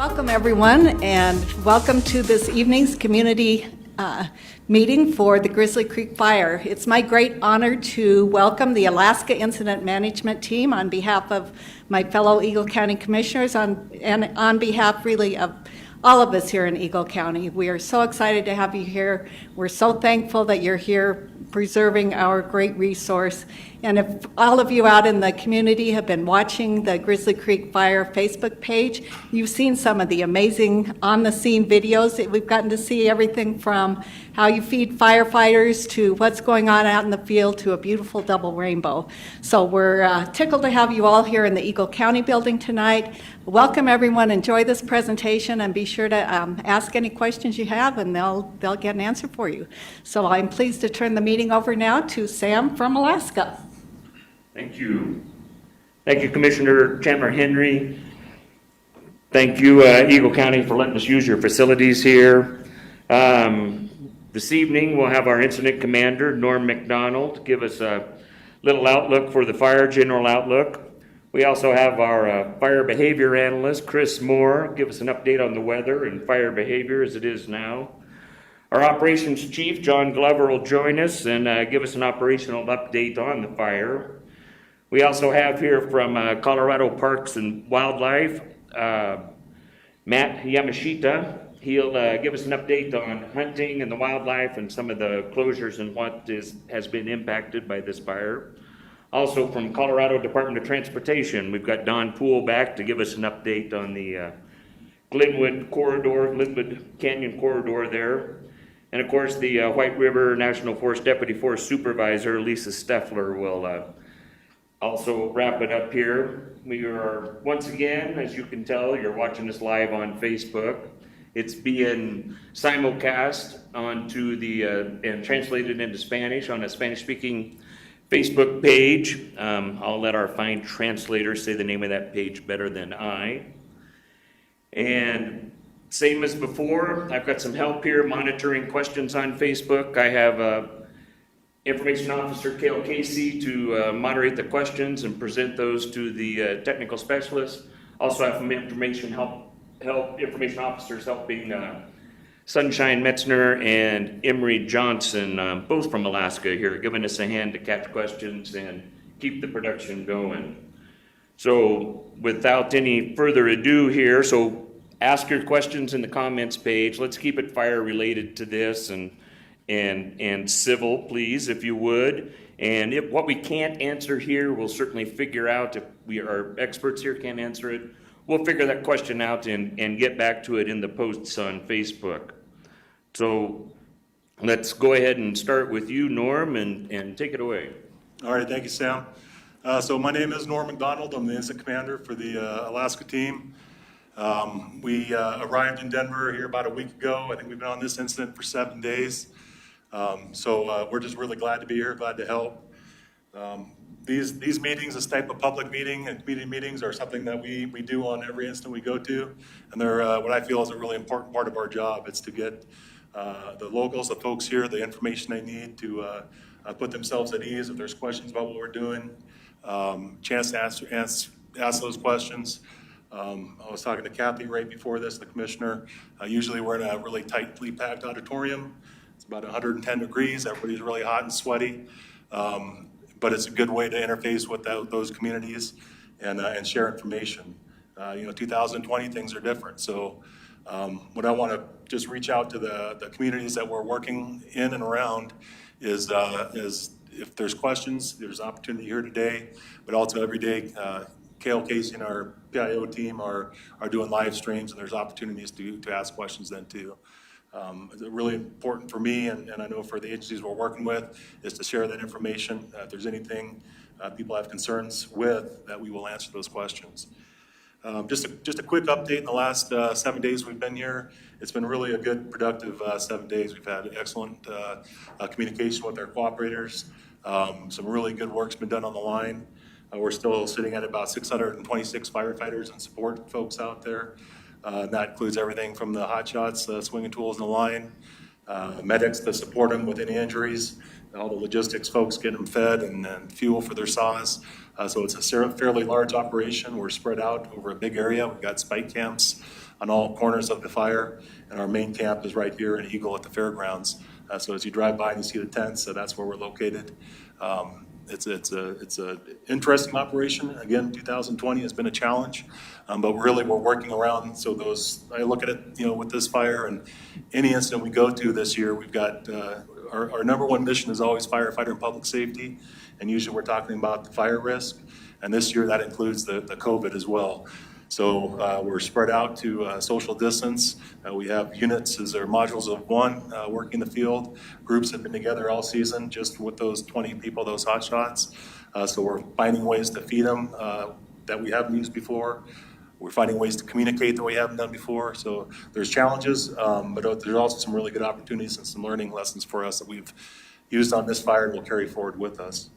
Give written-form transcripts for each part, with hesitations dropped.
Welcome, everyone, and welcome to this evening's community meeting for the Grizzly Creek Fire. It's my great honor to welcome the Alaska Incident Management Team on behalf of my fellow Eagle County Commissioners and on behalf really of all of us here in Eagle County. We are so excited to have you here. We're so thankful that you're here preserving our great resource. And if all of you out in the community have been watching the Grizzly Creek Fire Facebook page, you've seen some of the amazing on-the-scene videos. We've gotten to see everything from how you feed firefighters to what's going on out in the field to a beautiful double rainbow. So we're tickled to have you all here in the Eagle County building tonight. Welcome, everyone. Enjoy this presentation and be sure to ask any questions you have, and they'll get an answer for you. So I'm pleased to turn the meeting over now to Sam from Alaska. Thank you. Thank you, Commissioner Chandler Henry. Thank you, Eagle County, for letting us use your facilities here. This evening, we'll have our incident commander, Norm McDonald, give us a little outlook for the fire, general outlook. We also have our fire behavior analyst, Chris Moore, give us an update on the weather and fire behavior as it is now. Our operations chief, John Glover, will join us and give us an operational update on the fire. We also have here from Colorado Parks and Wildlife, Matt Yamashita. He'll give us an update on hunting and the wildlife and some of the closures and what has been impacted by this fire. Also from Colorado Department of Transportation, we've got Don Poole back to give us an update on the Glenwood Canyon corridor there. And of course, the White River National Forest Deputy Forest Supervisor, Lisa Steffler, will also wrap it up here. We are, once again, as you can tell, you're watching us live on Facebook. It's being simulcast onto the, and translated into Spanish on a Spanish-speaking Facebook page. I'll let our fine translator say the name of that page better than I. And same as before, I've got some help here monitoring questions on Facebook. I have Information Officer Cale Casey to moderate the questions and present those to the technical specialists. Also have some information officers helping Sunshine Metzner and Emery Johnson, both from Alaska here, giving us a hand to catch questions and keep the production going. So without any further ado here, so ask your questions in the comments page. Let's keep it fire related to this and civil, please, if you would. And if what we can't answer here, we'll certainly figure out. If our experts here can't answer it, we'll figure that question out and get back to it in the posts on Facebook. So let's go ahead and start with you, Norm, and take it away. All right, thank you, Sam. So my name is Norm McDonald. I'm the incident commander for the Alaska team. We arrived in Denver here about a week ago. I think we've been on this incident for 7 days. So we're just really glad to be here, glad to help. These meetings, this type of public meeting and community meetings are something that we do on every incident we go to. And they're what I feel is a really important part of our job. It's to get the locals, the folks here, the information they need to put themselves at ease if there's questions about what we're doing. Chance to ask those questions. I was talking to Kathy right before this, the commissioner. Usually we're in a really tightly packed auditorium. It's about 110 degrees. Everybody's really hot and sweaty. But it's a good way to interface with those communities and share information. 2020, things are different. So what I want to just reach out to the communities that we're working in and around is if there's questions, there's opportunity here today, but also every day, Cale Casey and our PIO team are doing live streams, and there's opportunities to ask questions then too. It's really important for me, and I know for the agencies we're working with, is to share that information. If there's anything people have concerns with, that we will answer those questions. Just a quick update. In the last 7 days we've been here, it's been really a good, productive 7 days. We've had excellent communication with our cooperators. Some really good work's been done on the line. We're still sitting at about 626 firefighters and support folks out there. That includes everything from the hot shots, swinging tools in the line, medics to support them with any injuries, all the logistics folks getting them fed and fuel for their saws. So it's a fairly large operation. We're spread out over a big area. We've got spike camps on all corners of the fire, and our main camp is right here in Eagle at the fairgrounds. So as you drive by and you see the tents, that's where we're located. It's a interesting operation. Again, 2020 has been a challenge, but really we're working around. So I look at it, with this fire and any incident we go to this year, we've got our number one mission is always firefighter and public safety, and usually we're talking about the fire risk, and this year that includes the COVID as well. So we're spread out to social distance. We have units as our modules of one working the field. Groups have been together all season just with those 20 people, those hot shots. So we're finding ways to feed them that we haven't used before. We're finding ways to communicate that we haven't done before. So there's challenges, but there's also some really good opportunities and some learning lessons for us that we've used on this fire and will carry forward with us.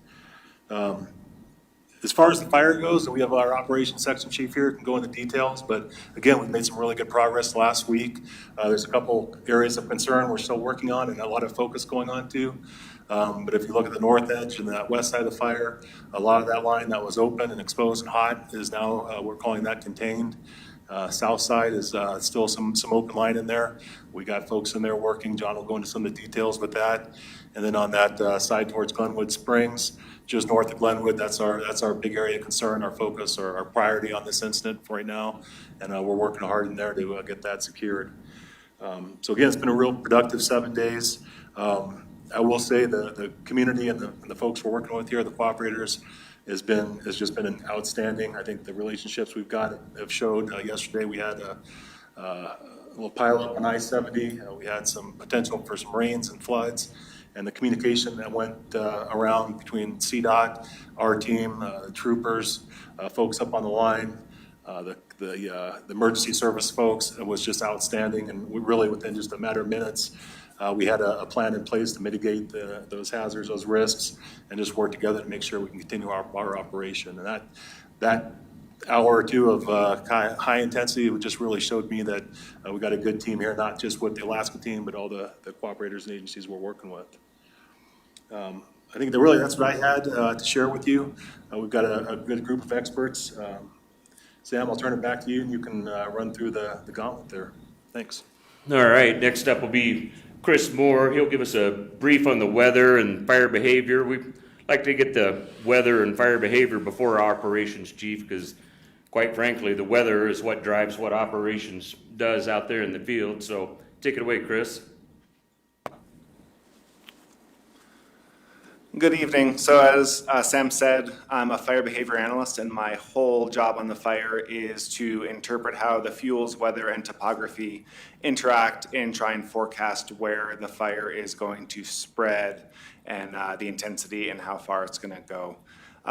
As far as the fire goes, we have our operations section chief here, can go into details, but again, we've made some really good progress last week. There's a couple areas of concern we're still working on and a lot of focus going on too. But if you look at the north edge and that west side of the fire, a lot of that line that was open and exposed and hot is now, we're calling that contained. South side is still some open line in there. We got folks in there working. John will go into some of the details with that. And then on that side towards Glenwood Springs, just north of Glenwood, that's our big area of concern, our focus, our priority on this incident for right now. And we're working hard in there to get that secured. So again, it's been a real productive 7 days. I will say the community and the folks we're working with here, the cooperators, has just been an outstanding. I think the relationships we've got have showed. Yesterday we had a little pile up on I-70. We had some potential for some rains and floods, and the communication that went around between CDOT, our team, the troopers, folks up on the line, the emergency service folks, it was just outstanding. And we really, within just a matter of minutes, we had a plan in place to mitigate those hazards, those risks, and just work together to make sure we can continue our operation. And that hour or two of high intensity just really showed me that we got a good team here, not just with the Alaska team, but all the cooperators and agencies we're working with. I think that's what I had to share with you. We've got a good group of experts. Sam, I'll turn it back to you, and you can run through the gauntlet there. Thanks. All right, next up will be Chris Moore. He'll give us a brief on the weather and fire behavior. We'd like to get the weather and fire behavior before our operations chief, because quite frankly, the weather is what drives what operations does out there in the field. So take it away, Chris. Good evening. So as Sam said, I'm a fire behavior analyst, and my whole job on the fire is to interpret how the fuels, weather, and topography interact and try and forecast where the fire is going to spread and the intensity and how far it's going to go.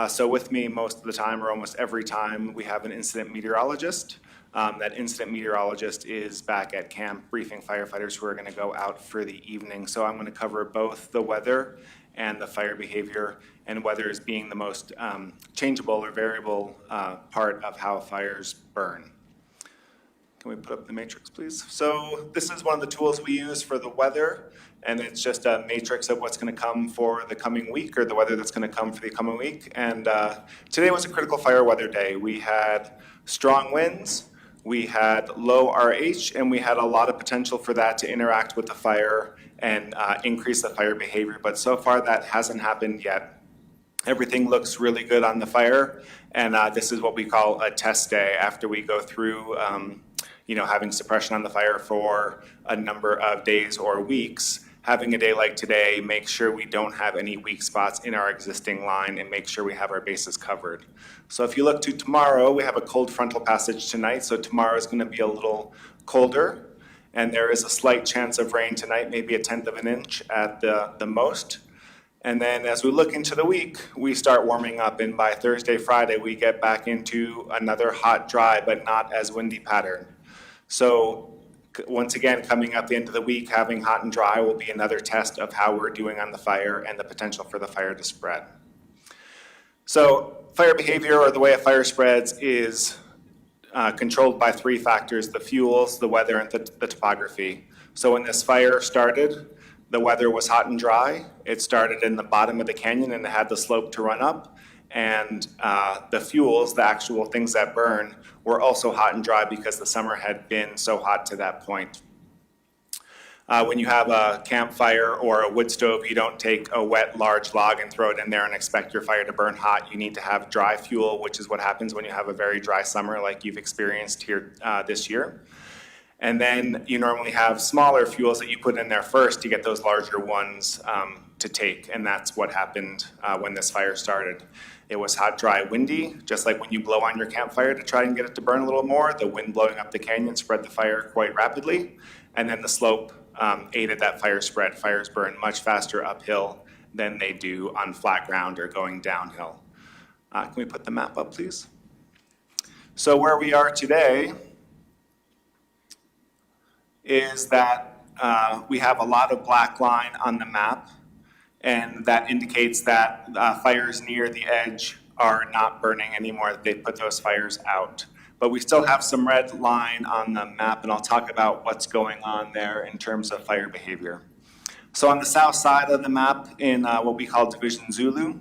So with me most of the time, or almost every time, we have an incident meteorologist. That incident meteorologist is back at camp briefing firefighters who are going to go out for the evening. So I'm going to cover both the weather and the fire behavior, and weather is being the most changeable or variable part of how fires burn. Can we put up the matrix, please? So this is one of the tools we use for the weather, and it's just a matrix of what's going to come for the coming week, or the weather that's going to come for the coming week. And today was a critical fire weather day. We had strong winds, we had low RH, and we had a lot of potential for that to interact with the fire and increase the fire behavior. But so far that hasn't happened yet. Everything looks really good on the fire, and this is what we call a test day after we go through having suppression on the fire for a number of days or weeks. Having a day like today, make sure we don't have any weak spots in our existing line and make sure we have our bases covered. So if you look to tomorrow, we have a cold frontal passage tonight, so tomorrow is going to be a little colder, and there is a slight chance of rain tonight, maybe 1/10 of an inch at the most. And then as we look into the week, we start warming up, and by Thursday, Friday, we get back into another hot, dry, but not as windy pattern. So once again, coming up the end of the week, having hot and dry will be another test of how we're doing on the fire and the potential for the fire to spread. So fire behavior, or the way a fire spreads, is controlled by 3 factors: the fuels, the weather, and the topography. So when this fire started, the weather was hot and dry. It started in the bottom of the canyon and it had the slope to run up. and the fuels, the actual things that burn, were also hot and dry because the summer had been so hot to that point. When you have a campfire or a wood stove, you don't take a wet, large log and throw it in there and expect your fire to burn hot. You need to have dry fuel, which is what happens when you have a very dry summer like you've experienced here this year. And then you normally have smaller fuels that you put in there first to get those larger ones to take. And that's what happened when this fire started. It was hot, dry, windy, just like when you blow on your campfire to try and get it to burn a little more. The wind blowing up the canyon spread the fire quite rapidly. And then the slope aided that fire spread. Fires burn much faster uphill than they do on flat ground or going downhill. Can we put the map up, please? So where we are today is that we have a lot of black line on the map, and that indicates that fires near the edge are not burning anymore. They put those fires out. But we still have some red line on the map, and I'll talk about what's going on there in terms of fire behavior. So on the south side of the map in what we call Division Zulu,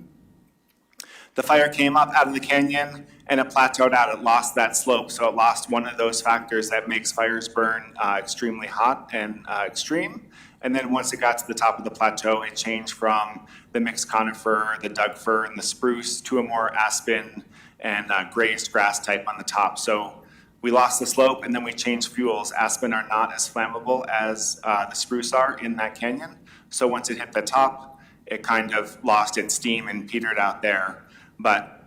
the fire came up out of the canyon and it plateaued out. It lost that slope, so it lost one of those factors that makes fires burn extremely hot and extreme. And then once it got to the top of the plateau, it changed from the mixed conifer, the Doug fir, and the spruce to a more aspen and grazed grass type on the top. So we lost the slope and then we changed fuels. Aspen are not as flammable as the spruce are in that canyon. So once it hit the top, it kind of lost its steam and petered out there. But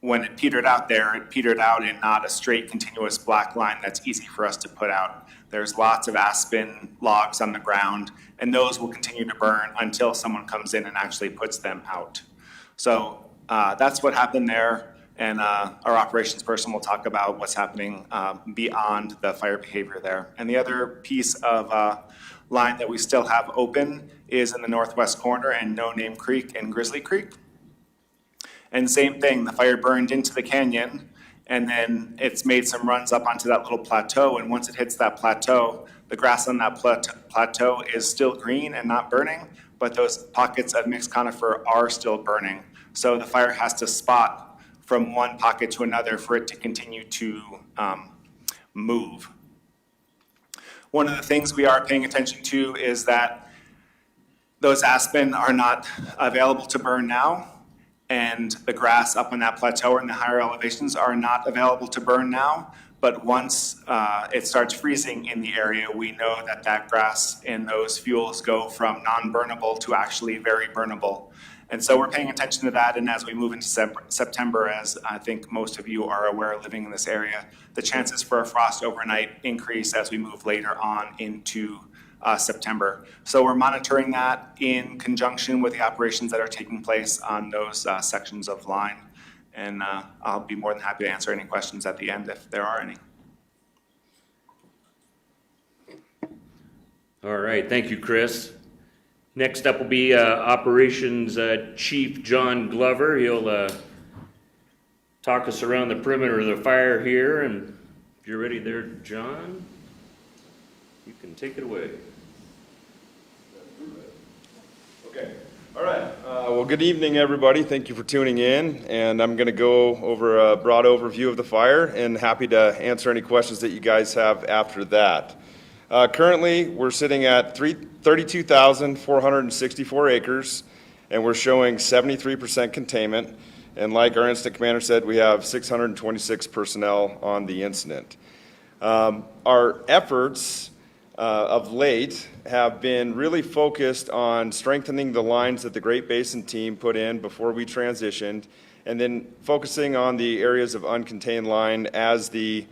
when it petered out there, it petered out in not a straight continuous black line that's easy for us to put out. There's lots of aspen logs on the ground, and those will continue to burn until someone comes in and actually puts them out. So that's what happened there. And our operations person will talk about what's happening beyond the fire behavior there. And the other piece of line that we still have open is in the northwest corner in No Name Creek and Grizzly Creek. And same thing, the fire burned into the canyon, and then it's made some runs up onto that little plateau. And once it hits that plateau, the grass on that plateau is still green and not burning, but those pockets of mixed conifer are still burning. So the fire has to spot from one pocket to another for it to continue to move. One of the things we are paying attention to is that those aspen are not available to burn now, and the grass up on that plateau or in the higher elevations are not available to burn now. But once it starts freezing in the area, we know that that grass and those fuels go from non-burnable to actually very burnable. And so we're paying attention to that, and as we move into September, as I think most of you are aware living in this area, the chances for a frost overnight increase as we move later on into September. So we're monitoring that in conjunction with the operations that are taking place on those sections of line. And I'll be more than happy to answer any questions at the end if there are any. All right, thank you, Chris. Next up will be Operations Chief John Glover. He'll talk us around the perimeter of the fire here. And if you're ready there, John, you can take it away. Okay. All right. Well, good evening, everybody. Thank you for tuning in. And I'm going to go over a broad overview of the fire and happy to answer any questions that you guys have after that. Currently, we're sitting at 32,464 acres, and we're showing 73% containment. And like our incident commander said, we have 626 personnel on the incident. Our efforts of late have been really focused on strengthening the lines that the Great Basin team put in before we transitioned, and then focusing on the areas of uncontained line as the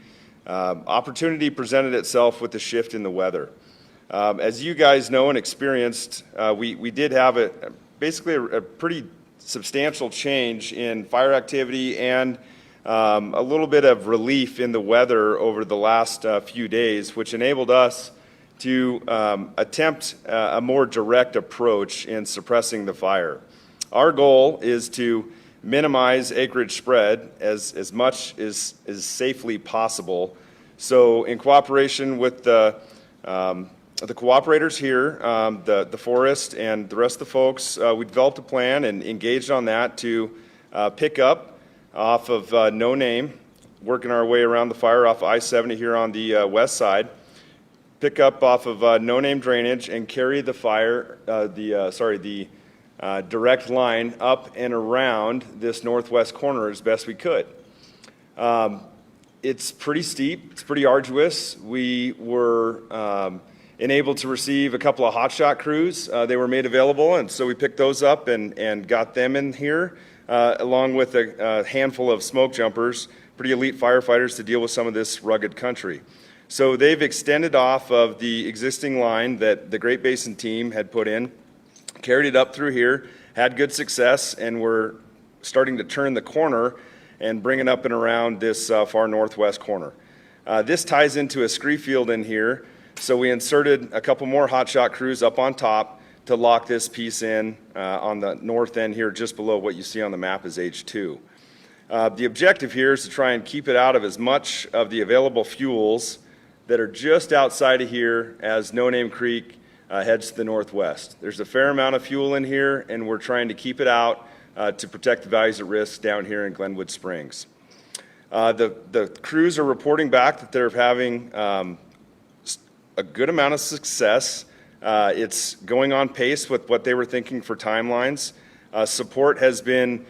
opportunity presented itself with the shift in the weather. As you guys know and experienced, we did have basically a pretty substantial change in fire activity and a little bit of relief in the weather over the last few days, which enabled us to attempt a more direct approach in suppressing the fire. Our goal is to minimize acreage spread as much as safely possible. So in cooperation with the cooperators here, the forest and the rest of the folks, we developed a plan and engaged on that to pickup off of No Name, working our way around the fire off I-70 here on the west side. Pick up off of No Name drainage and carry the direct line up and around this northwest corner as best we could. It's pretty steep, it's pretty arduous. We were enabled to receive a couple of hotshot crews. They were made available, and so we picked those up and got them in here, along with a handful of smoke jumpers, pretty elite firefighters to deal with some of this rugged country. So they've extended off of the existing line that the Great Basin team had put in, carried it up through here, had good success, and we're starting to turn the corner and bring it up and around this far northwest corner. This ties into a scree field in here, so we inserted a couple more hotshot crews up on top to lock this piece in on the north end here, just below what you see on the map as H2. The objective here is to try and keep it out of as much of the available fuels that are just outside of here as No Name Creek heads to the northwest. There's a fair amount of fuel in here, and we're trying to keep it out to protect the values at risk down here in Glenwood Springs. The crews are reporting back that they're having a good amount of success. It's going on pace with what they were thinking for timelines. Support has been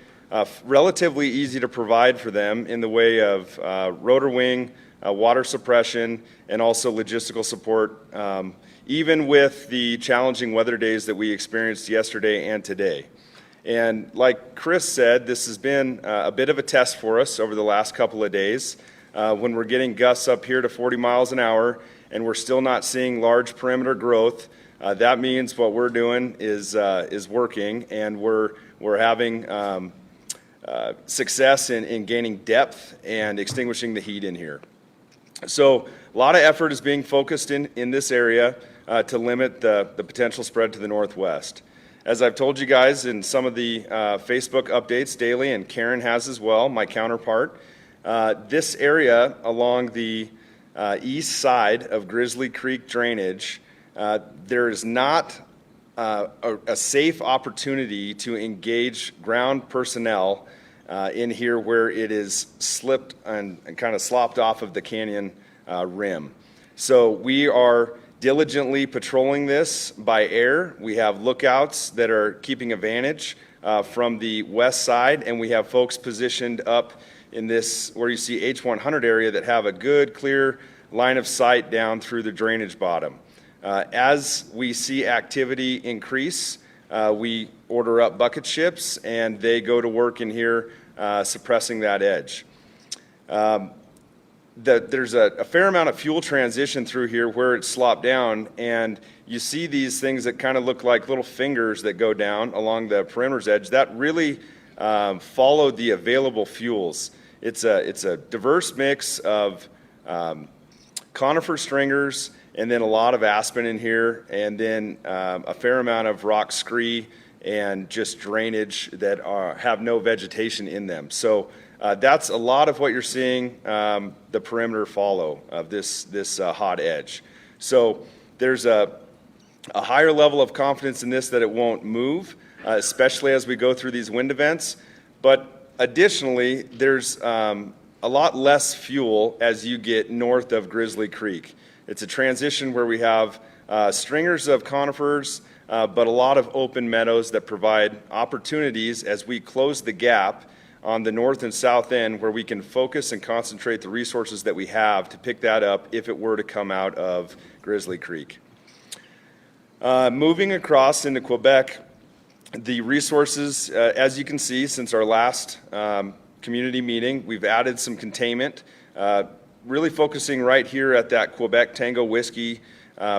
relatively easy to provide for them in the way of rotor wing, water suppression, and also logistical support, even with the challenging weather days that we experienced yesterday and today. And like Chris said, this has been a bit of a test for us over the last couple of days. When we're getting gusts up here to 40 miles an hour and we're still not seeing large perimeter growth, that means what we're doing is working, and we're having success in gaining depth and extinguishing the heat in here. So a lot of effort is being focused in this area to limit the potential spread to the northwest. As I've told you guys in some of the Facebook updates daily, and Karen has as well, my counterpart, this area along the east side of Grizzly Creek drainage, there is not a safe opportunity to engage ground personnel in here where it is slipped and kind of slopped off of the canyon rim. So we are diligently patrolling this by air. We have lookouts that are keeping a vantage from the west side, and we have folks positioned up in this where you see H100 area that have a good clear line of sight down through the drainage bottom. As we see activity increase, we order up bucket ships, and they go to work in here suppressing that edge. There's a fair amount of fuel transition through here where it's slopped down, and you see these things that kind of look like little fingers that go down along the perimeter's edge. That really followed the available fuels. It's a diverse mix of conifer stringers, and then a lot of aspen in here, and then a fair amount of rock scree and just drainage that have no vegetation in them. So that's a lot of what you're seeing the perimeter follow of this hot edge. So there's a higher level of confidence in this that it won't move, especially as we go through these wind events. But additionally, there's a lot less fuel as you get north of Grizzly Creek. It's a transition where we have stringers of conifers, but a lot of open meadows that provide opportunities as we close the gap on the north and south end where we can focus and concentrate the resources that we have to pick that up if it were to come out of Grizzly Creek. Moving across into Quebec, the resources, as you can see, since our last community meeting, we've added some containment, really focusing right here at that Quebec Tango Whiskey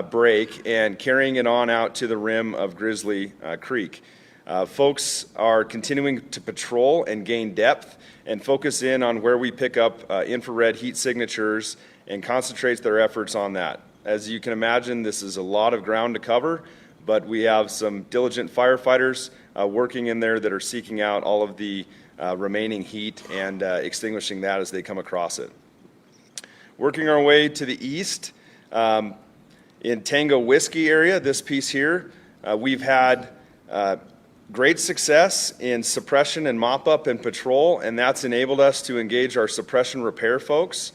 break and carrying it on out to the rim of Grizzly Creek. Folks are continuing to patrol and gain depth and focus in on where we pick up infrared heat signatures and concentrate their efforts on that. As you can imagine, this is a lot of ground to cover, but we have some diligent firefighters working in there that are seeking out all of the remaining heat and extinguishing that as they come across it. Working our way to the east, in Tango Whiskey area, this piece here, we've had great success in suppression and mop-up and patrol, and that's enabled us to engage our suppression repair folks.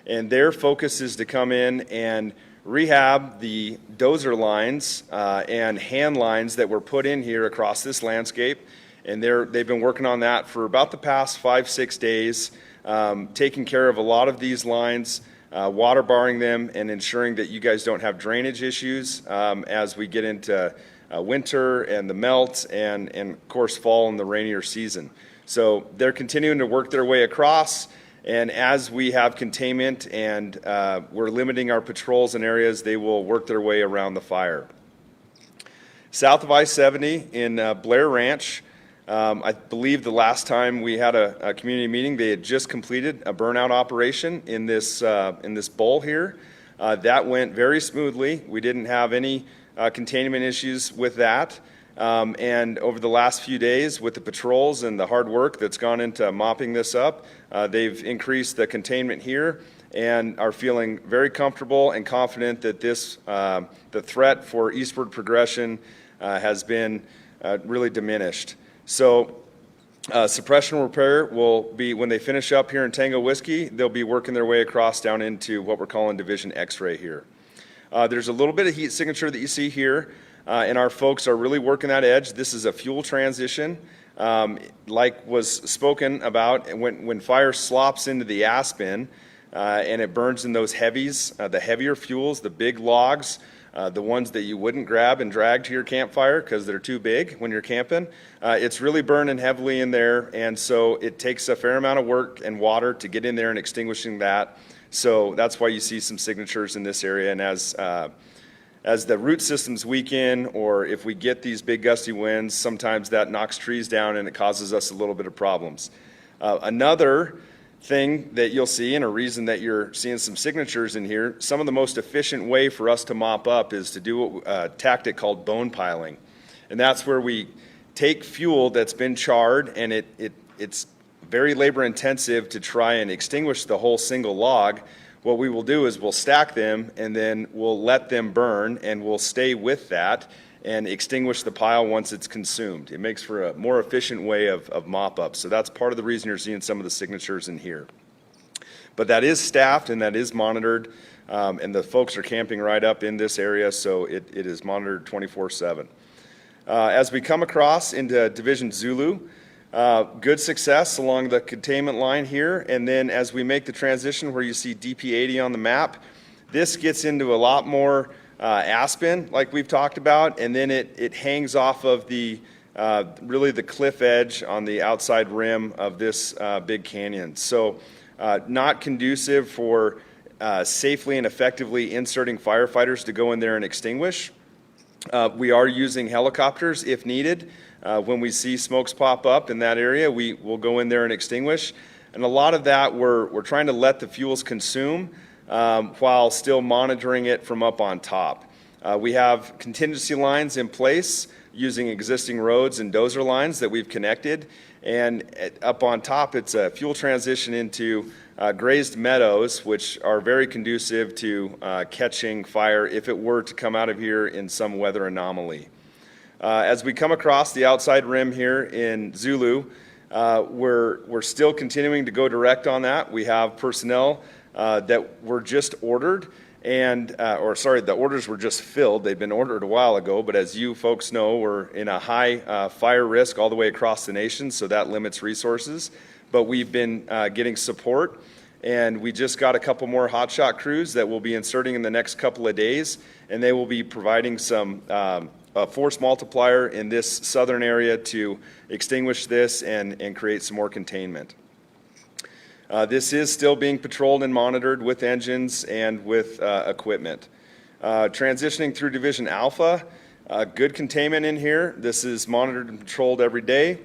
And their focus is to come in and rehab the dozer lines and hand lines that were put in here across this landscape. And they've been working on that for about the past 5-6 days, taking care of a lot of these lines, water barring them, and ensuring that you guys don't have drainage issues as we get into winter and the melt and of course fall and the rainier season. So they're continuing to work their way across, and as we have containment and we're limiting our patrols in areas, they will work their way around the fire. South of I-70 in Blair Ranch, I believe the last time we had a community meeting, they had just completed a burnout operation in this bowl here. That went very smoothly. We didn't have any containment issues with that. And over the last few days, with the patrols and the hard work that's gone into mopping this up, they've increased the containment here and are feeling very comfortable and confident that the threat for eastward progression has been really diminished. So suppression repair will be, when they finish up here in Tango Whiskey, they'll be working their way across down into what we're calling Division X-ray here. There's a little bit of heat signature that you see here, and our folks are really working that edge. This is a fuel transition. Like was spoken about, when fire slops into the aspen and it burns in those heavies, the heavier fuels, the big logs, the ones that you wouldn't grab and drag to your campfire because they're too big when you're camping. It's really burning heavily in there, and so it takes a fair amount of work and water to get in there and extinguishing that. So that's why you see some signatures in this area, and as the root systems weaken, or if we get these big gusty winds, sometimes that knocks trees down and it causes us a little bit of problems. Another thing that you'll see, and a reason that you're seeing some signatures in here, some of the most efficient way for us to mop up is to do a tactic called bone piling. And that's where we take fuel that's been charred, and it's very labor intensive to try and extinguish the whole single log. What we will do is we'll stack them, and then we'll let them burn, and we'll stay with that and extinguish the pile once it's consumed. It makes for a more efficient way of mop-up. So that's part of the reason you're seeing some of the signatures in here. But that is staffed and that is monitored, and the folks are camping right up in this area, so it is monitored 24/7. As we come across into Division Zulu, good success along the containment line here, and then as we make the transition where you see DP80 on the map, this gets into a lot more aspen, like we've talked about, and then it hangs off of the really the cliff edge on the outside rim of this big canyon. So not conducive for safely and effectively inserting firefighters to go in there and extinguish. We are using helicopters if needed. When we see smokes pop up in that area, we will go in there and extinguish. And a lot of that we're trying to let the fuels consume while still monitoring it from up on top. We have contingency lines in place using existing roads and dozer lines that we've connected. And up on top, it's a fuel transition into grazed meadows, which are very conducive to catching fire if it were to come out of here in some weather anomaly. As we come across the outside rim here in Zulu, we're still continuing to go direct on that. We have personnel that were just ordered, the orders were just filled. They've been ordered a while ago, but as you folks know, we're in a high fire risk all the way across the nation, so that limits resources. But we've been getting support, and we just got a couple more hotshot crews that we'll be inserting in the next couple of days, and they will be providing some force multiplier in this southern area to extinguish this and create some more containment. This is still being patrolled and monitored with engines and with equipment. Transitioning through Division Alpha, good containment in here. This is monitored and patrolled every day.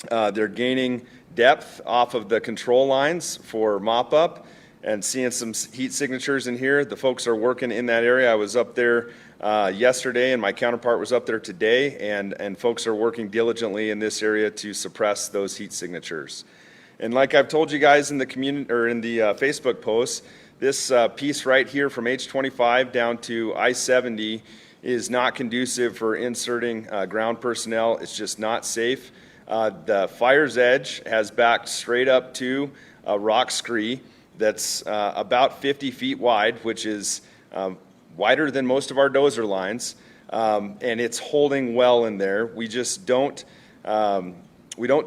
They're gaining depth off of the control lines for mop-up and seeing some heat signatures in here. The folks are working in that area. I was up there yesterday, and my counterpart was up there today, and folks are working diligently in this area to suppress those heat signatures. And like I've told you guys in the community or in the Facebook posts, this piece right here from H25 down to I-70 is not conducive for inserting ground personnel. It's just not safe. The fire's edge has backed straight up to a rock scree that's about 50 feet wide, which is wider than most of our dozer lines, and it's holding well in there. We just don't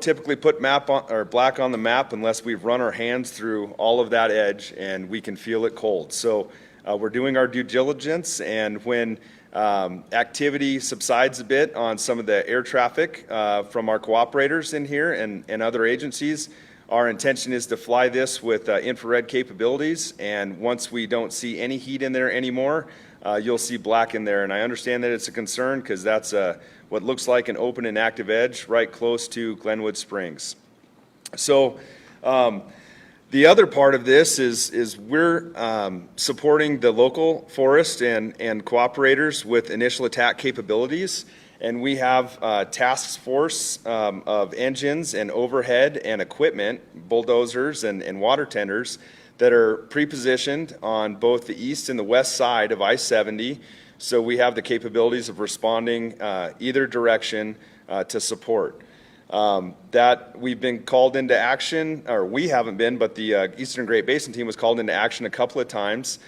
typically put map on, or black on the map unless we've run our hands through all of that edge and we can feel it cold. So we're doing our due diligence, and when activity subsides a bit on some of the air traffic from our cooperators in here and other agencies, our intention is to fly this with infrared capabilities, and once we don't see any heat in there anymore, you'll see black in there. And I understand that it's a concern because that's what looks like an open and active edge right close to Glenwood Springs. So the other part of this is we're supporting the local forest and cooperators with initial attack capabilities. And we have a task force of engines and overhead and equipment, bulldozers and water tenders that are pre-positioned on both the east and the west side of I-70. So we have the capabilities of responding either direction to support. That we've been called into action, or we haven't been, but the Eastern Great Basin team was called into action a couple of times.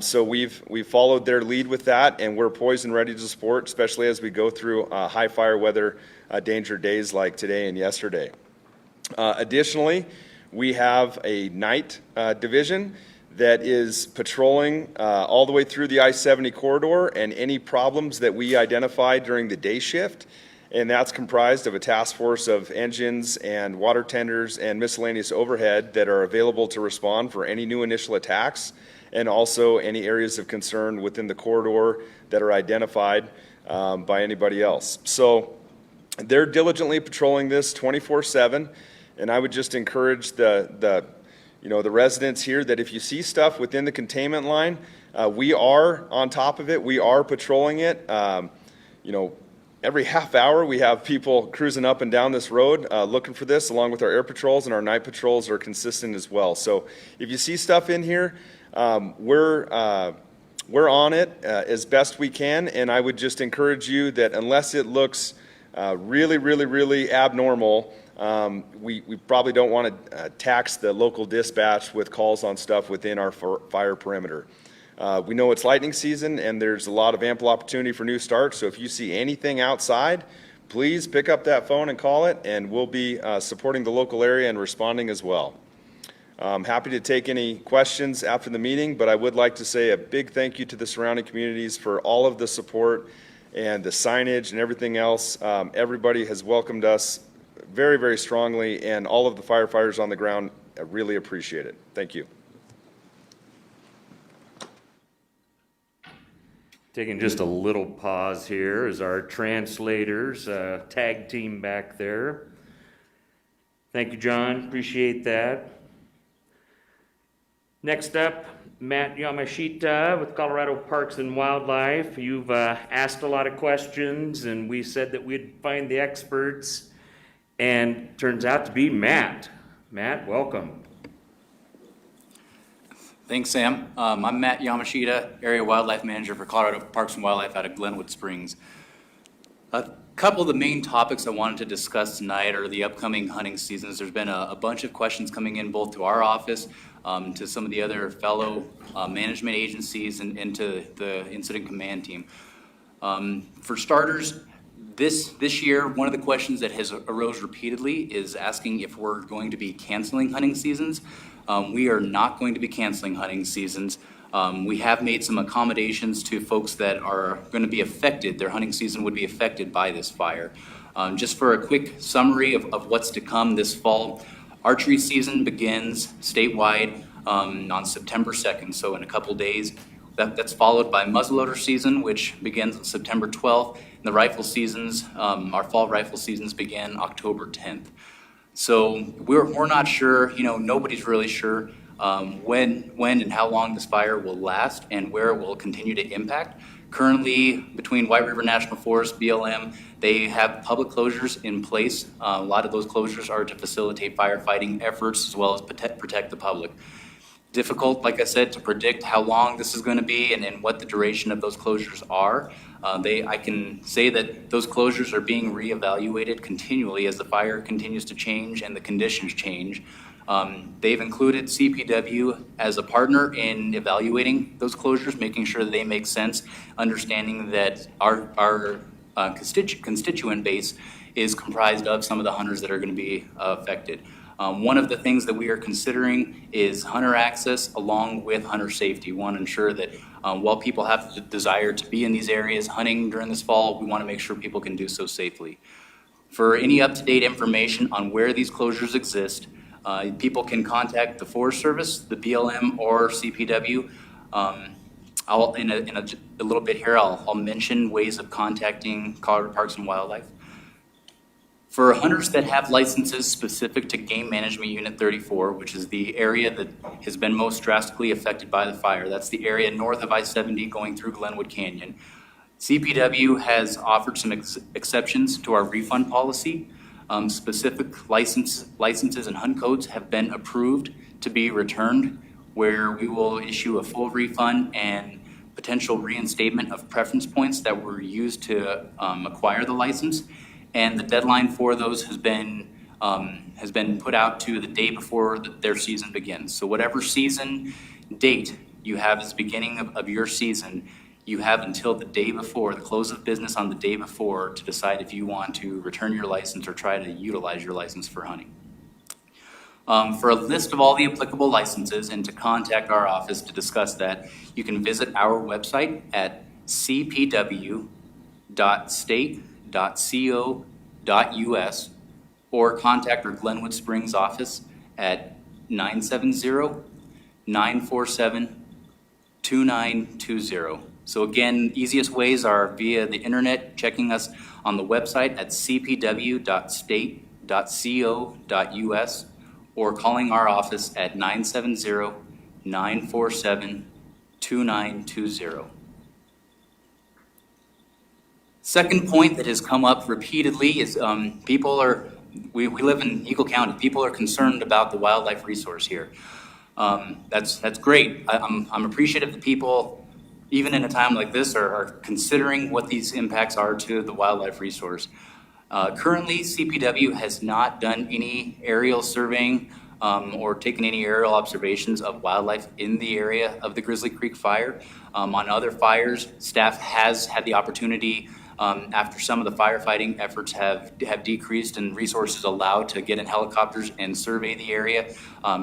So we've followed their lead with that, and we're poised and ready to support, especially as we go through high fire weather danger days like today and yesterday. Additionally, we have a night division that is patrolling all the way through the I-70 corridor and any problems that we identify during the day shift. And that's comprised of a task force of engines and water tenders and miscellaneous overhead that are available to respond for any new initial attacks, and also any areas of concern within the corridor that are identified by anybody else. So they're diligently patrolling this 24/7, and I would just encourage the residents here that if you see stuff within the containment line, we are on top of it. We are patrolling it. Every half hour we have people cruising up and down this road looking for this, along with our air patrols, and our night patrols are consistent as well. So if you see stuff in here, we're on it as best we can, and I would just encourage you that unless it looks really, really, really abnormal, we probably don't want to tax the local dispatch with calls on stuff within our fire perimeter. We know it's lightning season, and there's a lot of ample opportunity for new starts, so if you see anything outside, please pick up that phone and call it, and we'll be supporting the local area and responding as well. I'm happy to take any questions after the meeting, but I would like to say a big thank you to the surrounding communities for all of the support and the signage and everything else. Everybody has welcomed us very, very strongly, and all of the firefighters on the ground really appreciate it. Thank you. Taking just a little pause here as our translators tag team back there. Thank you, John. Appreciate that. Next up, Matt Yamashita with Colorado Parks and Wildlife. You've asked a lot of questions, and we said that we'd find the experts, and turns out to be Matt. Matt, welcome. Thanks, Sam. I'm Matt Yamashita, Area Wildlife Manager for Colorado Parks and Wildlife out of Glenwood Springs. A couple of the main topics I wanted to discuss tonight are the upcoming hunting seasons. There's been a bunch of questions coming in both to our office, to some of the other fellow management agencies, and to the incident command team. For starters, this year, one of the questions that has arose repeatedly is asking if we're going to be canceling hunting seasons. We are not going to be canceling hunting seasons. We have made some accommodations to folks that are going to be affected. Their hunting season would be affected by this fire. Just for a quick summary of what's to come this fall, archery season begins statewide on September 2nd, so in a couple days. That's followed by muzzleloader season, which begins on September 12th. And the rifle seasons, our fall rifle seasons begin October 10th. So we're not sure, nobody's really sure when and how long this fire will last and where it will continue to impact. Currently, between White River National Forest, BLM, they have public closures in place. A lot of those closures are to facilitate firefighting efforts as well as protect the public. difficult, like I said, to predict how long this is going to be and what the duration of those closures are. I can say that those closures are being reevaluated continually as the fire continues to change and the conditions change. They've included CPW as a partner in evaluating those closures, making sure that they make sense, understanding that our constituent base is comprised of some of the hunters that are going to be affected. One of the things that we are considering is hunter access along with hunter safety. We want to ensure that while people have the desire to be in these areas hunting during this fall, we want to make sure people can do so safely. For any up-to-date information on where these closures exist, people can contact the Forest Service, the BLM, or CPW. In a little bit here, I'll mention ways of contacting Colorado Parks and Wildlife. For hunters that have licenses specific to Game Management Unit 34, which is the area that has been most drastically affected by the fire, that's the area north of I-70 going through Glenwood Canyon, CPW has offered some exceptions to our refund policy. Specific licenses and hunt codes have been approved to be returned, where we will issue a full refund and potential reinstatement of preference points that were used to acquire the license. And the deadline for those has been put out to the day before their season begins. So whatever season date you have as the beginning of your season, you have until the day before, the close of business on the day before, to decide if you want to return your license or try to utilize your license for hunting. For a list of all the applicable licenses and to contact our office to discuss that, you can visit our website at cpw.state.co.us or contact our Glenwood Springs office at 970-947-2920. So again, easiest ways are via the internet, checking us on the website at cpw.state.co.us or calling our office at 970-947-2920. Second point that has come up repeatedly is we live in Eagle County. People are concerned about the wildlife resource here. That's great. I'm appreciative that people, even in a time like this, are considering what these impacts are to the wildlife resource. Currently, CPW has not done any aerial surveying or taken any aerial observations of wildlife in the area of the Grizzly Creek fire. On other fires, staff has had the opportunity after some of the firefighting efforts have decreased and resources allowed to get in helicopters and survey the area,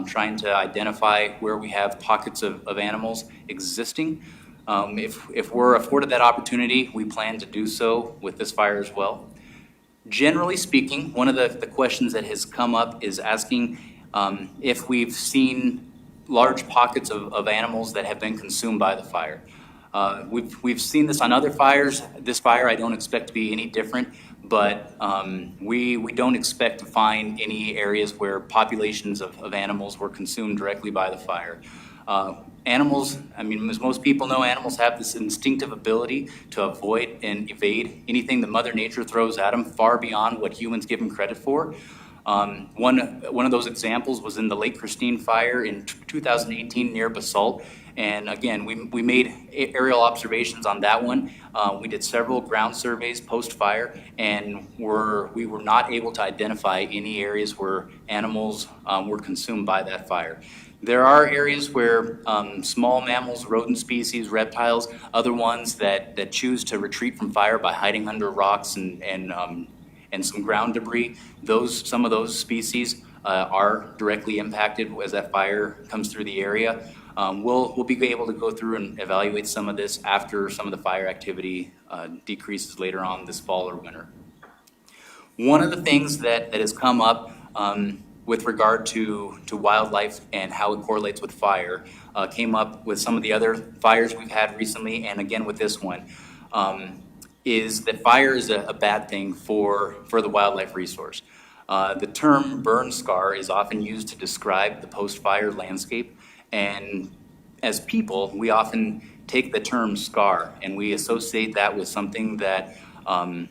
trying to identify where we have pockets of animals existing. If we're afforded that opportunity, we plan to do so with this fire as well. Generally speaking, one of the questions that has come up is asking if we've seen large pockets of animals that have been consumed by the fire. We've seen this on other fires. This fire I don't expect to be any different, but we don't expect to find any areas where populations of animals were consumed directly by the fire. Animals, as most people know, animals have this instinctive ability to avoid and evade anything that Mother Nature throws at them far beyond what humans give them credit for. One of those examples was in the Lake Christine fire in 2018 near Basalt. And again, we made aerial observations on that one. We did several ground surveys post-fire, and we were not able to identify any areas where animals were consumed by that fire. There are areas where small mammals, rodent species, reptiles, other ones that choose to retreat from fire by hiding under rocks and some ground debris. Some of those species are directly impacted as that fire comes through the area. We'll be able to go through and evaluate some of this after some of the fire activity decreases later on this fall or winter. One of the things that has come up with regard to wildlife and how it correlates with fire came up with some of the other fires we've had recently, and again with this one, is that fire is a bad thing for the wildlife resource. The term burn scar is often used to describe the post-fire landscape, and as people, we often take the term scar and we associate that with something that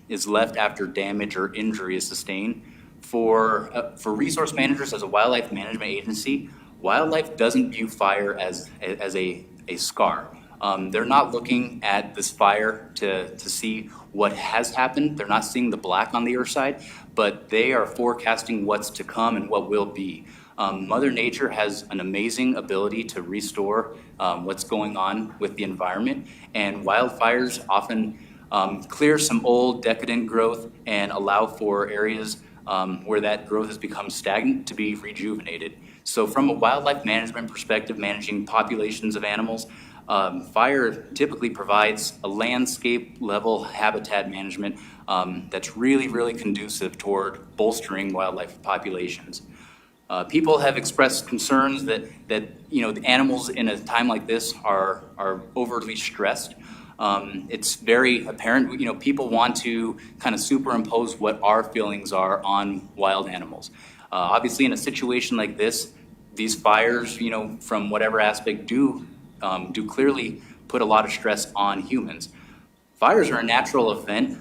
is left after damage or injury is sustained. For resource managers as a wildlife management agency, wildlife doesn't view fire as a scar. They're not looking at this fire to see what has happened. They're not seeing the black on the earth side, but they are forecasting what's to come and what will be. Mother Nature has an amazing ability to restore what's going on with the environment, and wildfires often clear some old decadent growth and allow for areas where that growth has become stagnant to be rejuvenated. So from a wildlife management perspective, managing populations of animals, fire typically provides a landscape level habitat management that's really, really conducive toward bolstering wildlife populations. People have expressed concerns that the animals in a time like this are overly stressed. It's very apparent, people want to kind of superimpose what our feelings are on wild animals. Obviously, in a situation like this, these fires, from whatever aspect do clearly put a lot of stress on humans. Fires are a natural event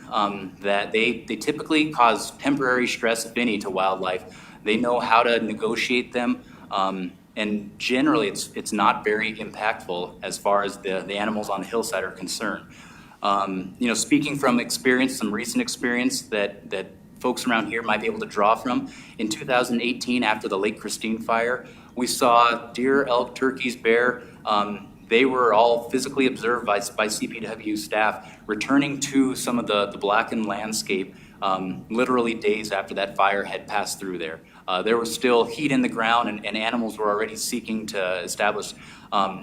that they typically cause temporary stress, if any, to wildlife. They know how to negotiate them, and generally it's not very impactful as far as the animals on the hillside are concerned. Speaking from experience, some recent experience that folks around here might be able to draw from, in 2018 after the Lake Christine fire, we saw deer, elk, turkeys, bear. They were all physically observed by CPW staff returning to some of the blackened landscape literally days after that fire had passed through there. There was still heat in the ground, and animals were already seeking to establish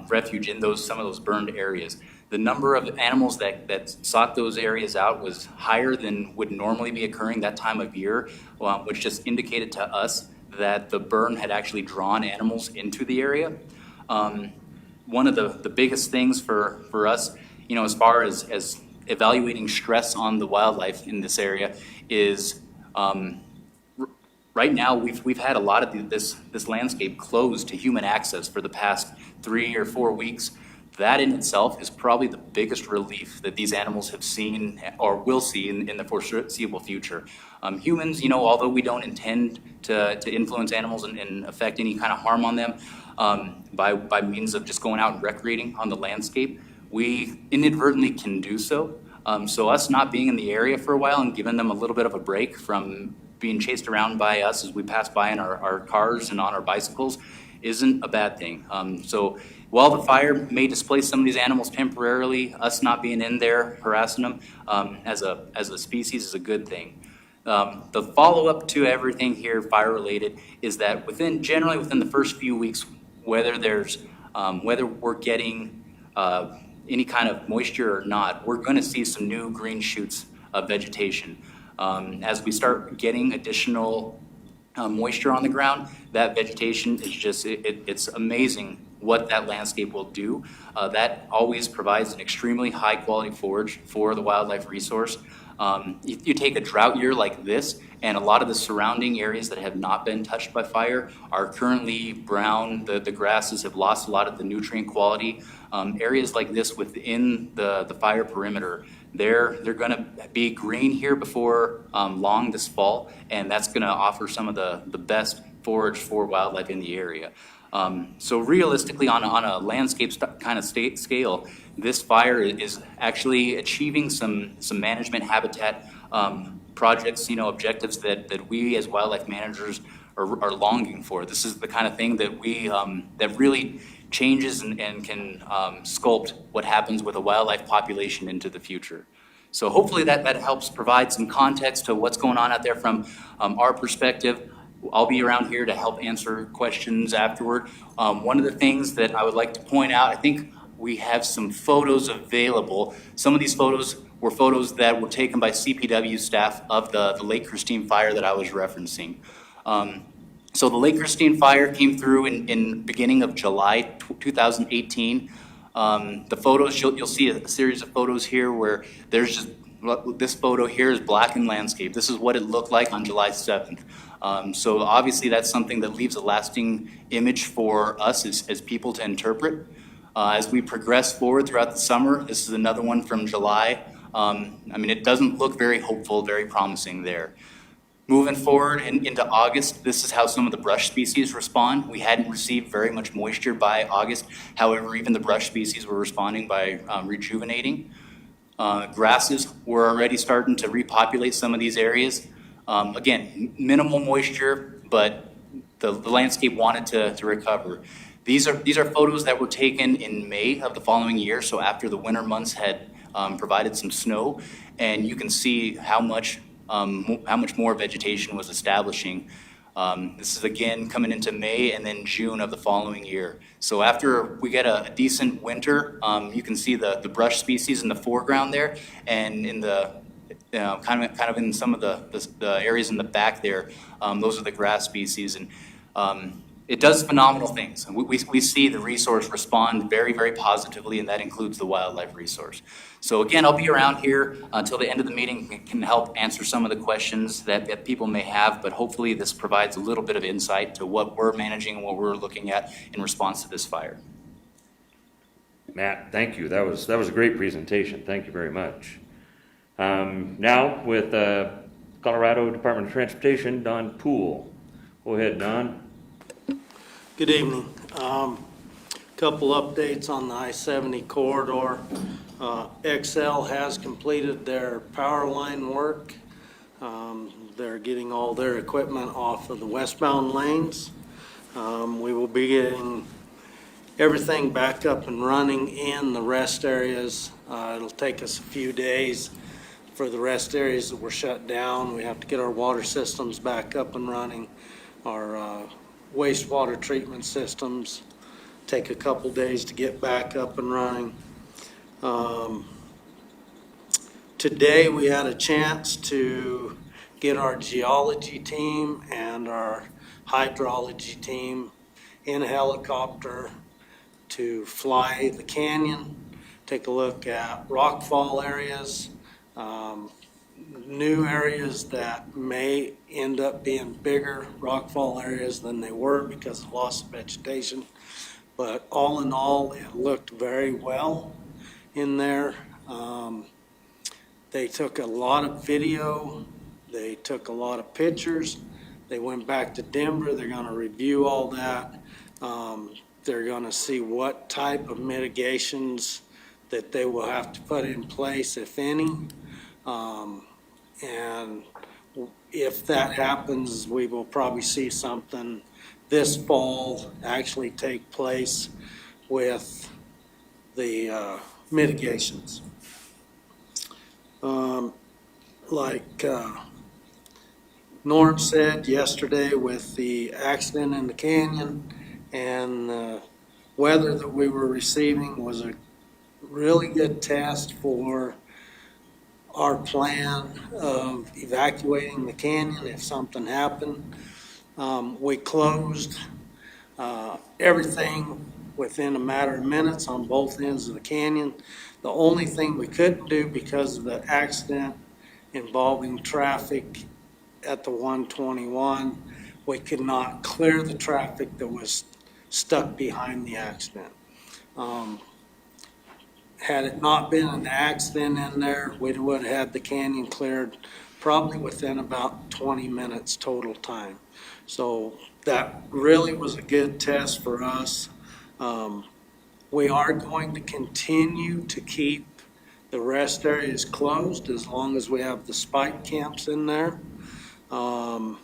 refuge in some of those burned areas. The number of animals that sought those areas out was higher than would normally be occurring that time of year, which just indicated to us that the burn had actually drawn animals into the area. One of the biggest things for us, as far as evaluating stress on the wildlife in this area is right now we've had a lot of this landscape closed to human access for the past 3 or 4 weeks. That in itself is probably the biggest relief that these animals have seen or will see in the foreseeable future. Humans, although we don't intend to influence animals and affect any kind of harm on them by means of just going out and recreating on the landscape, we inadvertently can do so. So us not being in the area for a while and giving them a little bit of a break from being chased around by us as we pass by in our cars and on our bicycles isn't a bad thing. So while the fire may displace some of these animals temporarily, us not being in there harassing them as a species is a good thing. The follow-up to everything here fire related is that generally within the first few weeks, whether we're getting any kind of moisture or not, we're going to see some new green shoots of vegetation. As we start getting additional moisture on the ground, that vegetation is just, it's amazing what that landscape will do. That always provides an extremely high quality forage for the wildlife resource. You take a drought year like this, and a lot of the surrounding areas that have not been touched by fire are currently brown. The grasses have lost a lot of the nutrient quality. Areas like this within the fire perimeter, they're going to be green here before long this fall, and that's going to offer some of the best forage for wildlife in the area. So realistically, on a landscape kind of scale, this fire is actually achieving some management habitat projects, objectives that we as wildlife managers are longing for. This is the kind of thing that we that really changes and can sculpt what happens with a wildlife population into the future. So hopefully that helps provide some context to what's going on out there from our perspective. I'll be around here to help answer questions afterward. One of the things that I would like to point out, I think we have some photos available. Some of these photos were photos that were taken by CPW staff of the Lake Christine fire that I was referencing. So the Lake Christine fire came through in beginning of July 2018. The photos, you'll see a series of photos here where there's just, this photo here is blackened landscape. This is what it looked like on July 7th. So obviously that's something that leaves a lasting image for us as people to interpret. As we progress forward throughout the summer, this is another one from July. It doesn't look very hopeful, very promising there. Moving forward into August, this is how some of the brush species respond. We hadn't received very much moisture by August. However, even the brush species were responding by rejuvenating. Grasses were already starting to repopulate some of these areas. Again, minimal moisture, but the landscape wanted to recover. These are photos that were taken in May of the following year, so after the winter months had provided some snow, and you can see how much more vegetation was establishing. This is again coming into May and then June of the following year. So after we get a decent winter, you can see the brush species in the foreground there, and in the kind of in some of the areas in the back there, those are the grass species, and it does phenomenal things. We see the resource respond very, very positively, and that includes the wildlife resource. So again, I'll be around here until the end of the meeting, can help answer some of the questions that people may have, but hopefully this provides a little bit of insight to what we're managing and what we're looking at in response to this fire. Matt, thank you. That was a great presentation. Thank you very much. Now with Colorado Department of Transportation, Don Poole. Go ahead, Don. Good evening. Couple updates on the I-70 corridor. XL has completed their power line work. They're getting all their equipment off of the westbound lanes. We will be getting everything back up and running in the rest areas. It'll take us a few days for the rest areas that were shut down. We have to get our water systems back up and running. Our wastewater treatment systems take a couple days to get back up and running. Today we had a chance to get our geology team and our hydrology team in a helicopter to fly the canyon, take a look at rockfall areas, new areas that may end up being bigger rockfall areas than they were because of loss of vegetation. But all in all, it looked very well in there. They took a lot of video. They took a lot of pictures. They went back to Denver. They're going to review all that. They're going to see what type of mitigations that they will have to put in place, if any. And if that happens, we will probably see something this fall actually take place with the mitigations. Like Norm said yesterday, with the accident in the canyon and the weather that we were receiving was a really good test for our plan of evacuating the canyon if something happened. We closed everything within a matter of minutes on both ends of the canyon. The only thing we couldn't do because of the accident involving traffic at the 121, we could not clear the traffic that was stuck behind the accident. Had it not been an accident in there, we would have had the canyon cleared probably within about 20 minutes total time. So that really was a good test for us. We are going to continue to keep the rest areas closed as long as we have the spike camps in there. And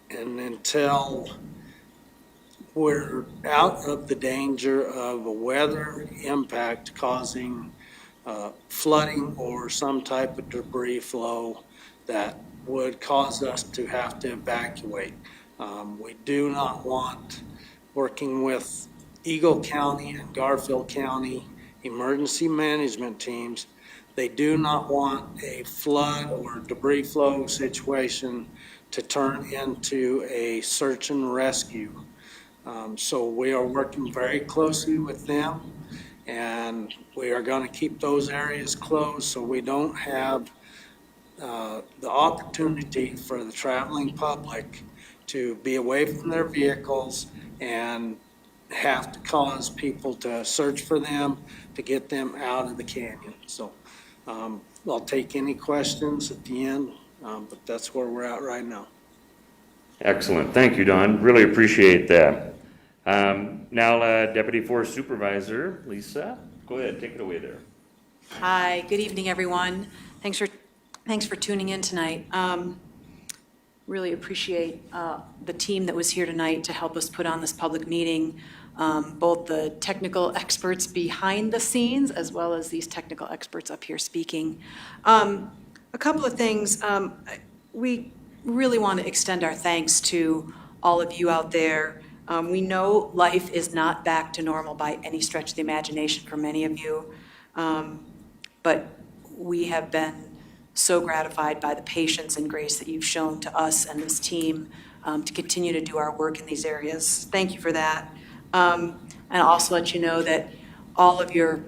until we're out of the danger of a weather impact causing flooding or some type of debris flow that would cause us to have to evacuate. We do not want, working with Eagle County and Garfield County emergency management teams, they do not want a flood or debris flow situation to turn into a search and rescue. So we are working very closely with them, and we are going to keep those areas closed so we don't have the opportunity for the traveling public to be away from their vehicles and have to cause people to search for them to get them out of the canyon. So I'll take any questions at the end. But that's where we're at right now. Excellent. Thank you, Don. Really appreciate that. Now, Deputy Forest Supervisor Lisa, go ahead, take it away there. Hi, good evening, everyone. Thanks for tuning in tonight. Really appreciate the team that was here tonight to help us put on this public meeting, both the technical experts behind the scenes as well as these technical experts up here speaking. A couple of things. We really want to extend our thanks to all of you out there. We know life is not back to normal by any stretch of the imagination for many of you. But we have been so gratified by the patience and grace that you've shown to us and this team to continue to do our work in these areas. Thank you for that. And I'll also let you know that all of your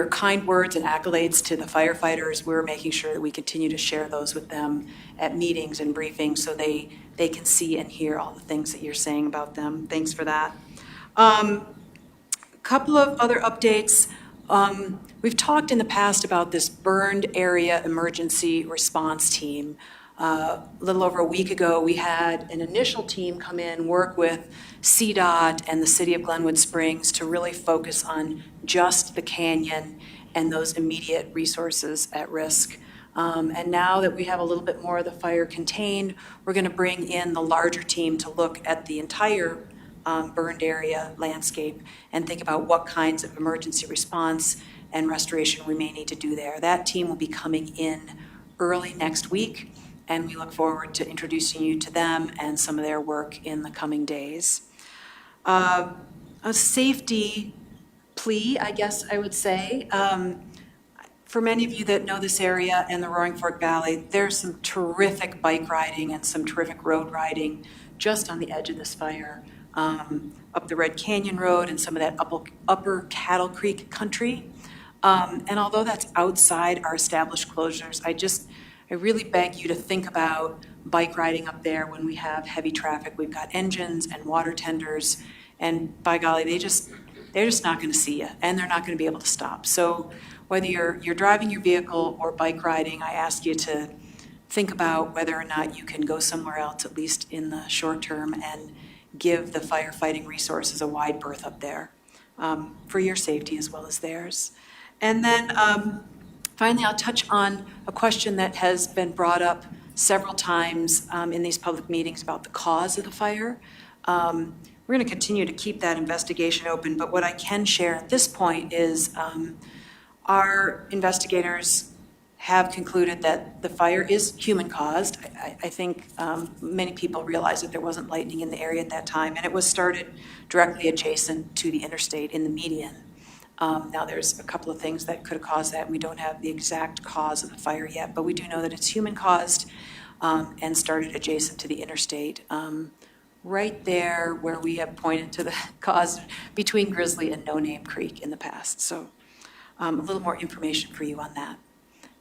kind words and accolades to the firefighters, we're making sure that we continue to share those with them at meetings and briefings so they can see and hear all the things that you're saying about them. Thanks for that. A couple of other updates. We've talked in the past about this burned area emergency response team. A little over a week ago, we had an initial team come in, work with CDOT and the City of Glenwood Springs to really focus on just the canyon and those immediate resources at risk. And now that we have a little bit more of the fire contained, we're going to bring in the larger team to look at the entire burned area landscape and think about what kinds of emergency response and restoration we may need to do there. That team will be coming in early next week, and we look forward to introducing you to them and some of their work in the coming days. A safety plea, I guess I would say. For many of you that know this area and the Roaring Fork Valley, there's some terrific bike riding and some terrific road riding just on the edge of this fire. Up the Red Canyon Road and some of that upper Cattle Creek country. And although that's outside our established closures, I really beg you to think about bike riding up there when we have heavy traffic. We've got engines and water tenders, and by golly, they're just not going to see you, and they're not going to be able to stop. So whether you're driving your vehicle or bike riding, I ask you to think about whether or not you can go somewhere else, at least in the short term, and give the firefighting resources a wide berth up there for your safety as well as theirs. And then finally, I'll touch on a question that has been brought up several times in these public meetings about the cause of the fire. We're going to continue to keep that investigation open, but what I can share at this point is our investigators have concluded that the fire is human-caused. I think many people realize that there wasn't lightning in the area at that time, and it was started directly adjacent to the interstate in the median. Now, there's a couple of things that could have caused that, and we don't have the exact cause of the fire yet, but we do know that it's human-caused and started adjacent to the interstate, right there where we have pointed to the cause between Grizzly and No Name Creek in the past. So a little more information for you on that.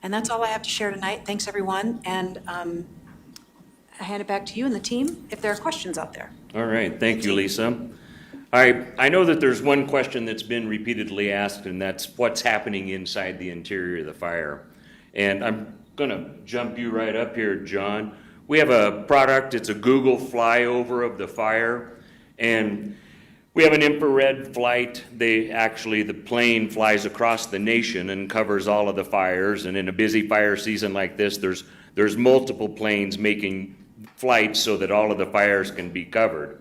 And that's all I have to share tonight. Thanks, everyone, and I hand it back to you and the team if there are questions out there. All right, thank you, Lisa. All right, I know that there's one question that's been repeatedly asked, and that's what's happening inside the interior of the fire. And I'm gonna jump you right up here, John. We have a product, it's a Google flyover of the fire, and we have an infrared flight. The plane flies across the nation and covers all of the fires, and in a busy fire season like this, there's multiple planes making flights so that all of the fires can be covered.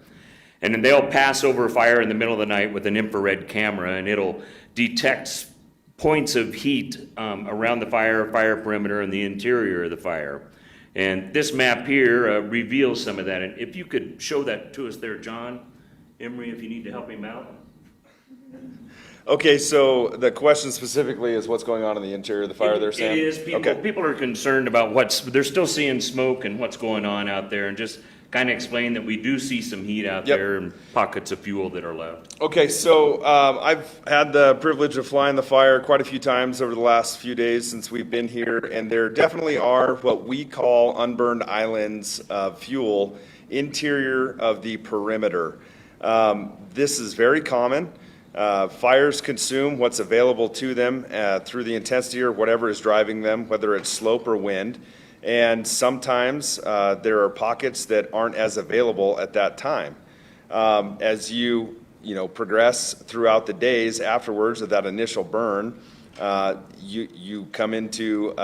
And then they'll pass over a fire in the middle of the night with an infrared camera, and it'll detect points of heat around the fire perimeter, and the interior of the fire. And this map here reveals some of that. And if you could show that to us there, John, Emery, if you need to help him out. Okay, so the question specifically is what's going on in the interior of the fire there, Sam? It is. People are concerned about they're still seeing smoke and what's going on out there, and just kind of explain that we do see some heat out there and pockets of fuel that are left. Okay, so I've had the privilege of flying the fire quite a few times over the last few days since we've been here, and there definitely are what we call unburned islands of fuel interior of the perimeter. This is very common. Fires consume what's available to them through the intensity or whatever is driving them, whether it's slope or wind. And sometimes there are pockets that aren't as available at that time. As you progress throughout the days afterwards of that initial burn, you come into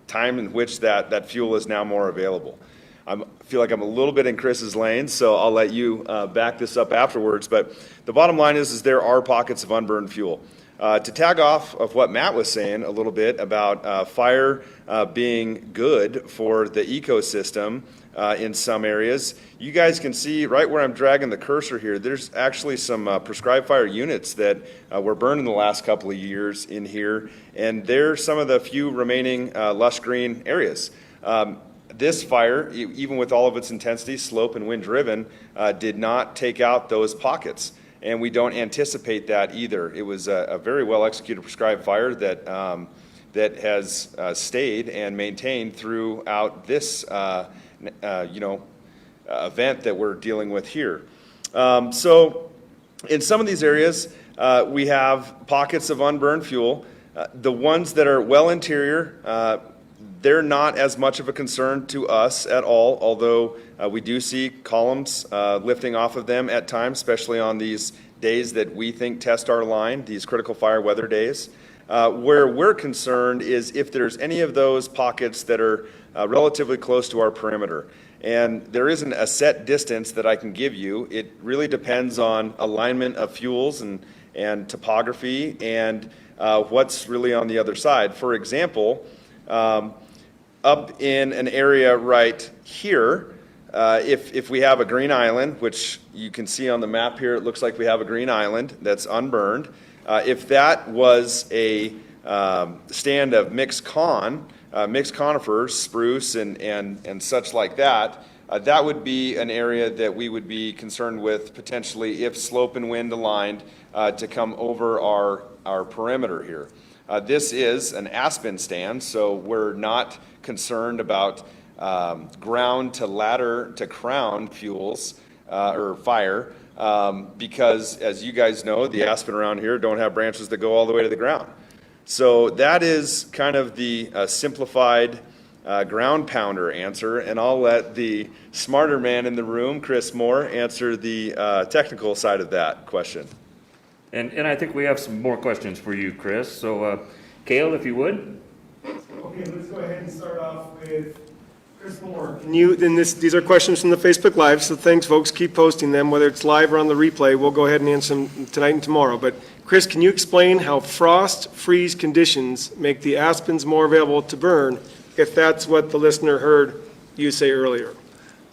time in which that fuel is now more available. I feel like I'm a little bit in Chris's lane, so I'll let you back this up afterwards. But the bottom line is there are pockets of unburned fuel. To tag off of what Matt was saying a little bit about fire being good for the ecosystem in some areas, you guys can see right where I'm dragging the cursor here, there's actually some prescribed fire units that were burned in the last couple of years in here, and they're some of the few remaining lush green areas. This fire, even with all of its intensity, slope and wind driven, did not take out those pockets. And we don't anticipate that either. It was a very well executed prescribed fire that has stayed and maintained throughout this event that we're dealing with here. So in some of these areas, we have pockets of unburned fuel. The ones that are well interior, they're not as much of a concern to us at all, although we do see columns lifting off of them at times, especially on these days that we think test our line, these critical fire weather days. Where we're concerned is if there's any of those pockets that are relatively close to our perimeter. And there isn't a set distance that I can give you. It really depends on alignment of fuels and topography and what's really on the other side. For example, up in an area right here, if we have a green island, which you can see on the map here, it looks like we have a green island that's unburned. If that was a stand of mixed conifers, spruce and such like that, that would be an area that we would be concerned with potentially if slope and wind aligned to come over our perimeter here. This is an aspen stand, so we're not concerned about ground to ladder to crown fuels or fire because, as you guys know, the aspen around here don't have branches that go all the way to the ground. So that is kind of the simplified ground pounder answer, and I'll let the smarter man in the room, Chris Moore, answer the technical side of that question. And I think we have some more questions for you, Chris. So, Cale, if you would. Okay, let's go ahead and start off with Chris Moore. These are questions from the Facebook Live, so thanks, folks. Keep posting them, whether it's live or on the replay. We'll go ahead and answer them tonight and tomorrow. But Chris, can you explain how frost freeze conditions make the aspens more available to burn, if that's what the listener heard you say earlier?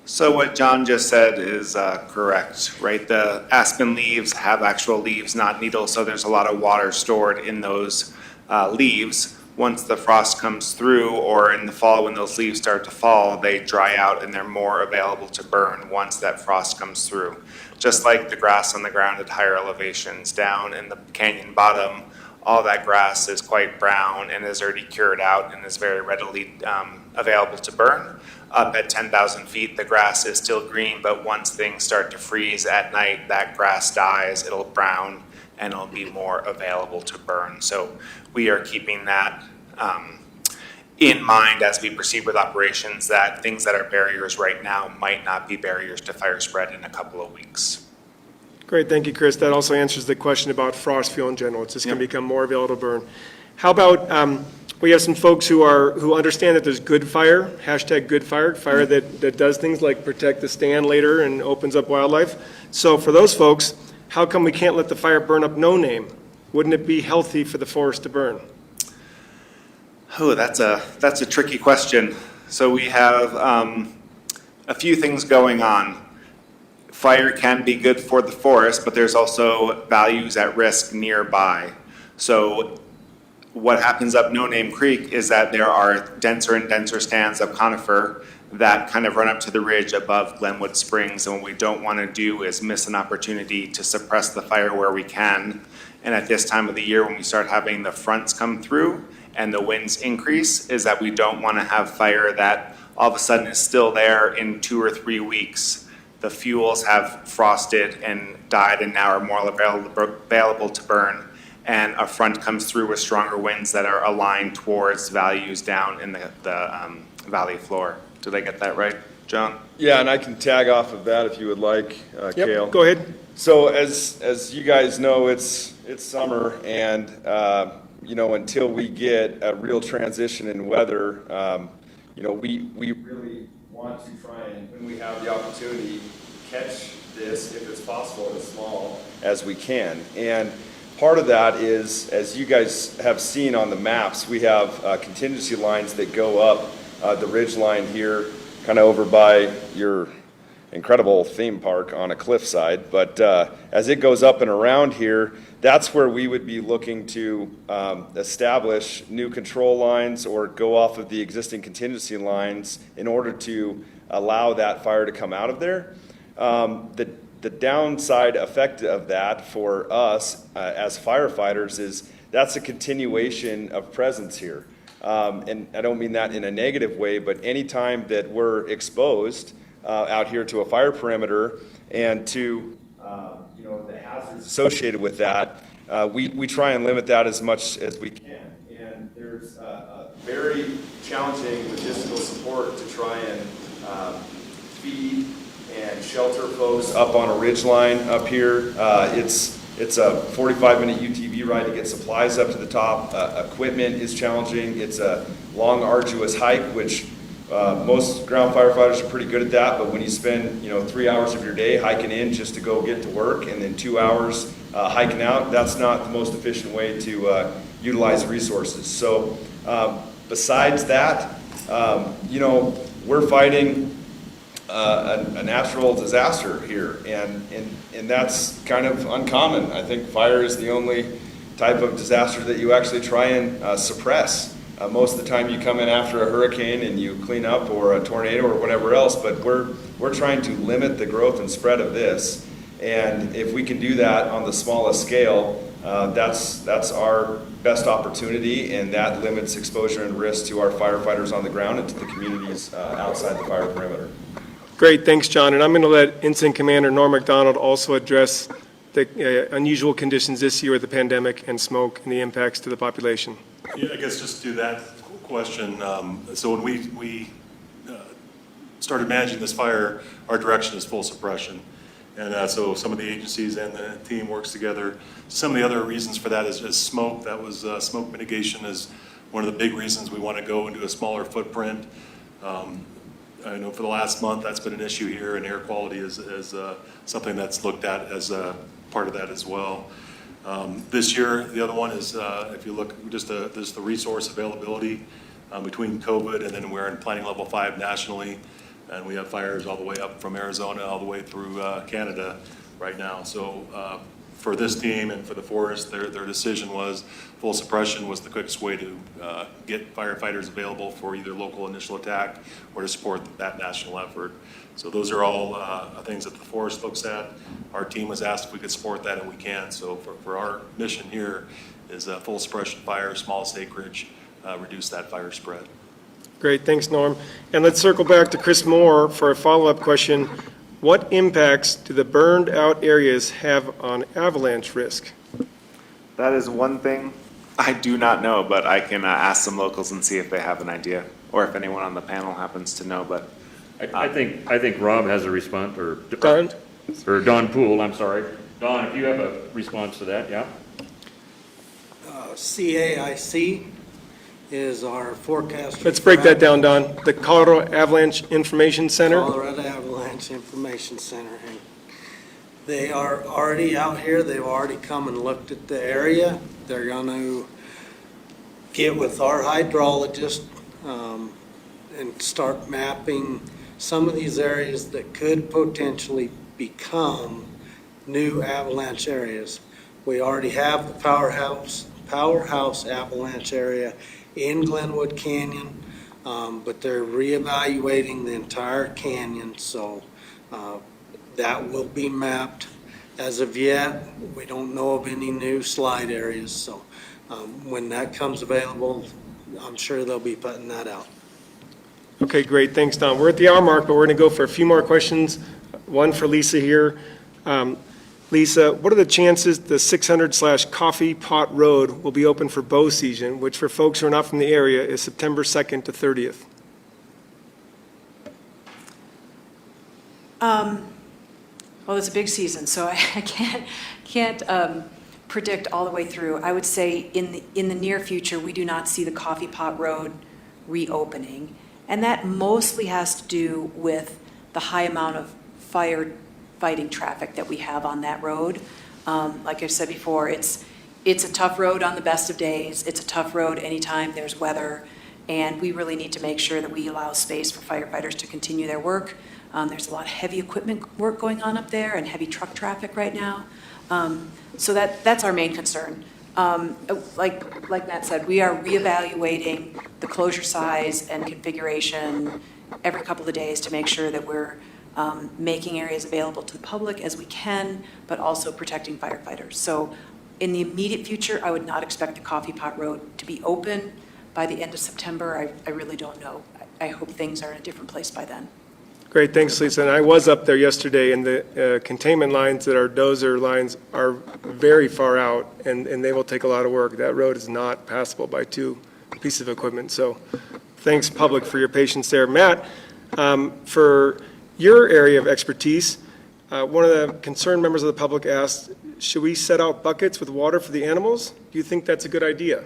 So what John just said is correct, right? The aspen leaves have actual leaves, not needles, so there's a lot of water stored in those leaves. Once the frost comes through, or in the fall when those leaves start to fall, they dry out and they're more available to burn once that frost comes through. Just like the grass on the ground at higher elevations, down in the canyon bottom, all that grass is quite brown and is already cured out and is very readily available to burn. Up at 10,000 feet, the grass is still green, but once things start to freeze at night, that grass dies, it'll brown, and it'll be more available to burn. So we are keeping that in mind as we proceed with operations, that things that are barriers right now might not be barriers to fire spread in a couple of weeks. Great, thank you, Chris. That also answers the question about frost fuel in general. It's just going to become more available to burn. How about, we have some folks who understand that there's good fire, hashtag good fire, fire that does things like protect the stand later and opens up wildlife. So for those folks, how come we can't let the fire burn up no name? Wouldn't it be healthy for the forest to burn? Oh, that's a tricky question. So we have a few things going on. Fire can be good for the forest, but there's also values at risk nearby. So what happens up No Name Creek is that there are denser and denser stands of conifer that kind of run up to the ridge above Glenwood Springs, and what we don't want to do is miss an opportunity to suppress the fire where we can. And at this time of the year, when we start having the fronts come through and the winds increase, is that we don't want to have fire that all of a sudden is still there in 2 or 3 weeks. The fuels have frosted and died and now are more available to burn. and a front comes through with stronger winds that are aligned towards values down in the valley floor. Did I get that right, John? Yeah, and I can tag off of that if you would like, Cale. Yep, go ahead. So as you guys know, it's summer, and until we get a real transition in weather, we really want to try and, when we have the opportunity, catch this, if it's possible, as small as we can. And part of that is, as you guys have seen on the maps, we have contingency lines that go up the ridge line here, kind of over by your incredible theme park on a cliffside. But as it goes up and around here, that's where we would be looking to establish new control lines or go off of the existing contingency lines in order to allow that fire to come out of there. The downside effect of that for us as firefighters is that's a continuation of presence here. And I don't mean that in a negative way, but anytime that we're exposed out here to a fire perimeter and to the hazards associated with that, we try and limit that as much as we can. And there's a very challenging logistical support to try and feed and shelter folks up on a ridge line up here. It's a 45-minute UTV ride to get supplies up to the top. Equipment is challenging. It's a long, arduous hike, which most ground firefighters are pretty good at that. But when you spend 3 hours of your day hiking in just to go get to work, and then 2 hours hiking out, that's not the most efficient way to utilize resources. So besides that, we're fighting a natural disaster here, and that's kind of uncommon. I think fire is the only type of disaster that you actually try and suppress. Most of the time you come in after a hurricane and you clean up, or a tornado or whatever else, but we're trying to limit the growth and spread of this. And if we can do that on the smallest scale, that's our best opportunity, and that limits exposure and risk to our firefighters on the ground and to the communities outside the fire perimeter. Great, thanks, John. And I'm going to let Incident Commander Norm McDonald also address the unusual conditions this year with the pandemic and smoke and the impacts to the population. Yeah, I guess just to that question, so when we started managing this fire, our direction is full suppression. And so some of the agencies and the team works together. Some of the other reasons for that is smoke. That was smoke mitigation is one of the big reasons we want to go into a smaller footprint. I know for the last month that's been an issue here, and air quality is something that's looked at as a part of that as well. This year, the other one is if you look just the resource availability between COVID and then we're in planning level 5 nationally, and we have fires all the way up from Arizona all the way through Canada right now. So for this team and for the forest, their decision was full suppression was the quickest way to get firefighters available for either local initial attack or to support that national effort. So those are all things that the forest looks at. Our team was asked if we could support that, and we can. So for our mission here is full suppression fire, smallest acreage, reduce that fire spread. Great, thanks, Norm. And let's circle back to Chris Moore for a follow-up question. What impacts do the burned out areas have on avalanche risk? That is one thing I do not know, but I can ask some locals and see if they have an idea, or if anyone on the panel happens to know. But I think Rob has a response, or Don? Poole, I'm sorry. Don, if you have a response to that, yeah? CAIC is our forecaster. Let's break that down, Don. The Colorado Avalanche Information Center. Colorado Avalanche Information Center. And they are already out here. They've already come and looked at the area. They're going to get with our hydrologist and start mapping some of these areas that could potentially become new avalanche areas. We already have the powerhouse avalanche area in Glenwood Canyon, but they're reevaluating the entire canyon, so that will be mapped. As of yet, we don't know of any new slide areas, so when that comes available, I'm sure they'll be putting that out. Okay, great, thanks, Don. We're at the hour mark, but we're going to go for a few more questions. One for Lisa here. Lisa, what are the chances the 600/Coffee Pot Road will be open for bow season, which for folks who are not from the area is September 2nd to 30th? Well, it's a big season, so I can't predict all the way through. I would say in the near future, we do not see the Coffee Pot Road reopening. And that mostly has to do with the high amount of firefighting traffic that we have on that road. Like I said before, it's a tough road on the best of days. It's a tough road anytime there's weather. And we really need to make sure that we allow space for firefighters to continue their work. There's a lot of heavy equipment work going on up there and heavy truck traffic right now. So that's our main concern. Like Matt said, we are reevaluating the closure size and configuration every couple of days to make sure that we're making areas available to the public as we can, but also protecting firefighters. So in the immediate future, I would not expect the Coffee Pot Road to be open by the end of September. I really don't know. I hope things are in a different place by then. Great, thanks, Lisa. And I was up there yesterday, and the containment lines that are dozer lines are very far out, and they will take a lot of work. That road is not passable by two pieces of equipment. So thanks, public, for your patience there. Matt, for your area of expertise, one of the concerned members of the public asked, should we set out buckets with water for the animals? Do you think that's a good idea?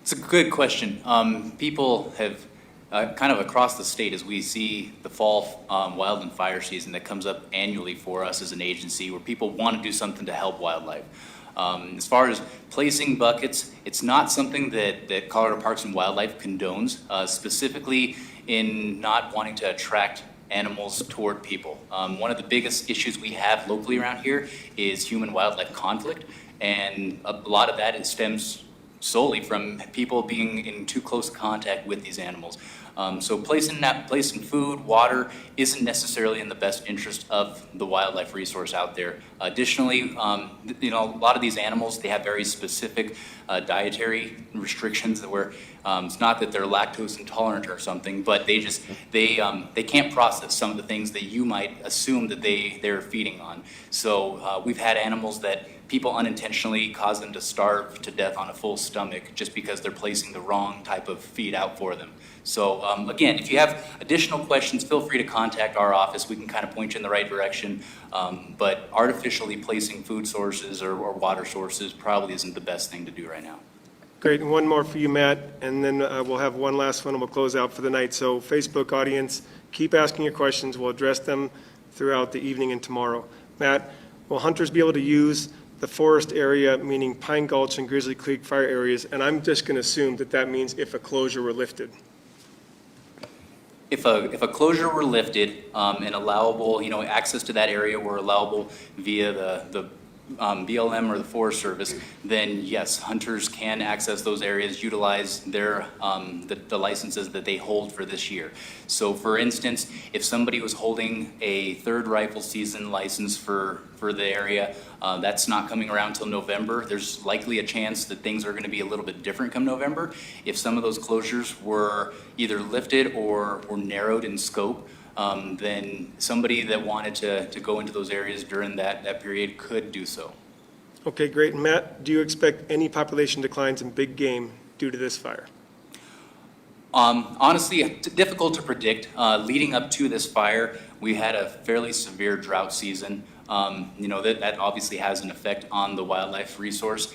It's a good question. People have kind of across the state, as we see the fall wild and fire season that comes up annually for us as an agency, where people want to do something to help wildlife. As far as placing buckets, it's not something that Colorado Parks and Wildlife condones, specifically in not wanting to attract animals toward people. One of the biggest issues we have locally around here is human-wildlife conflict, and a lot of that stems solely from people being in too close contact with these animals. So placing food, water isn't necessarily in the best interest of the wildlife resource out there. Additionally, a lot of these animals, they have very specific dietary restrictions that where it's not that they're lactose intolerant or something, but they can't process some of the things that you might assume that they're feeding on. So we've had animals that people unintentionally cause them to starve to death on a full stomach just because they're placing the wrong type of feed out for them. So again, if you have additional questions, feel free to contact our office. We can kind of point you in the right direction. But artificially placing food sources or water sources probably isn't the best thing to do right now. Great, and one more for you, Matt, and then we'll have one last one and we'll close out for the night. So Facebook audience, keep asking your questions. We'll address them throughout the evening and tomorrow. Matt, will hunters be able to use the forest area, meaning Pine Gulch and Grizzly Creek fire areas? And I'm just going to assume that means if a closure were lifted. If a closure were lifted and allowable, access to that area were allowable via the BLM or the Forest Service, then yes, hunters can access those areas, utilize their the licenses that they hold for this year. So for instance, if somebody was holding a third rifle season license for the area, that's not coming around till November. There's likely a chance that things are going to be a little bit different come November. If some of those closures were either lifted or narrowed in scope, then somebody that wanted to go into those areas during that period could do so. Okay, great. And Matt, do you expect any population declines in big game due to this fire? Honestly, difficult to predict. Leading up to this fire, we had a fairly severe drought season. That obviously has an effect on the wildlife resource.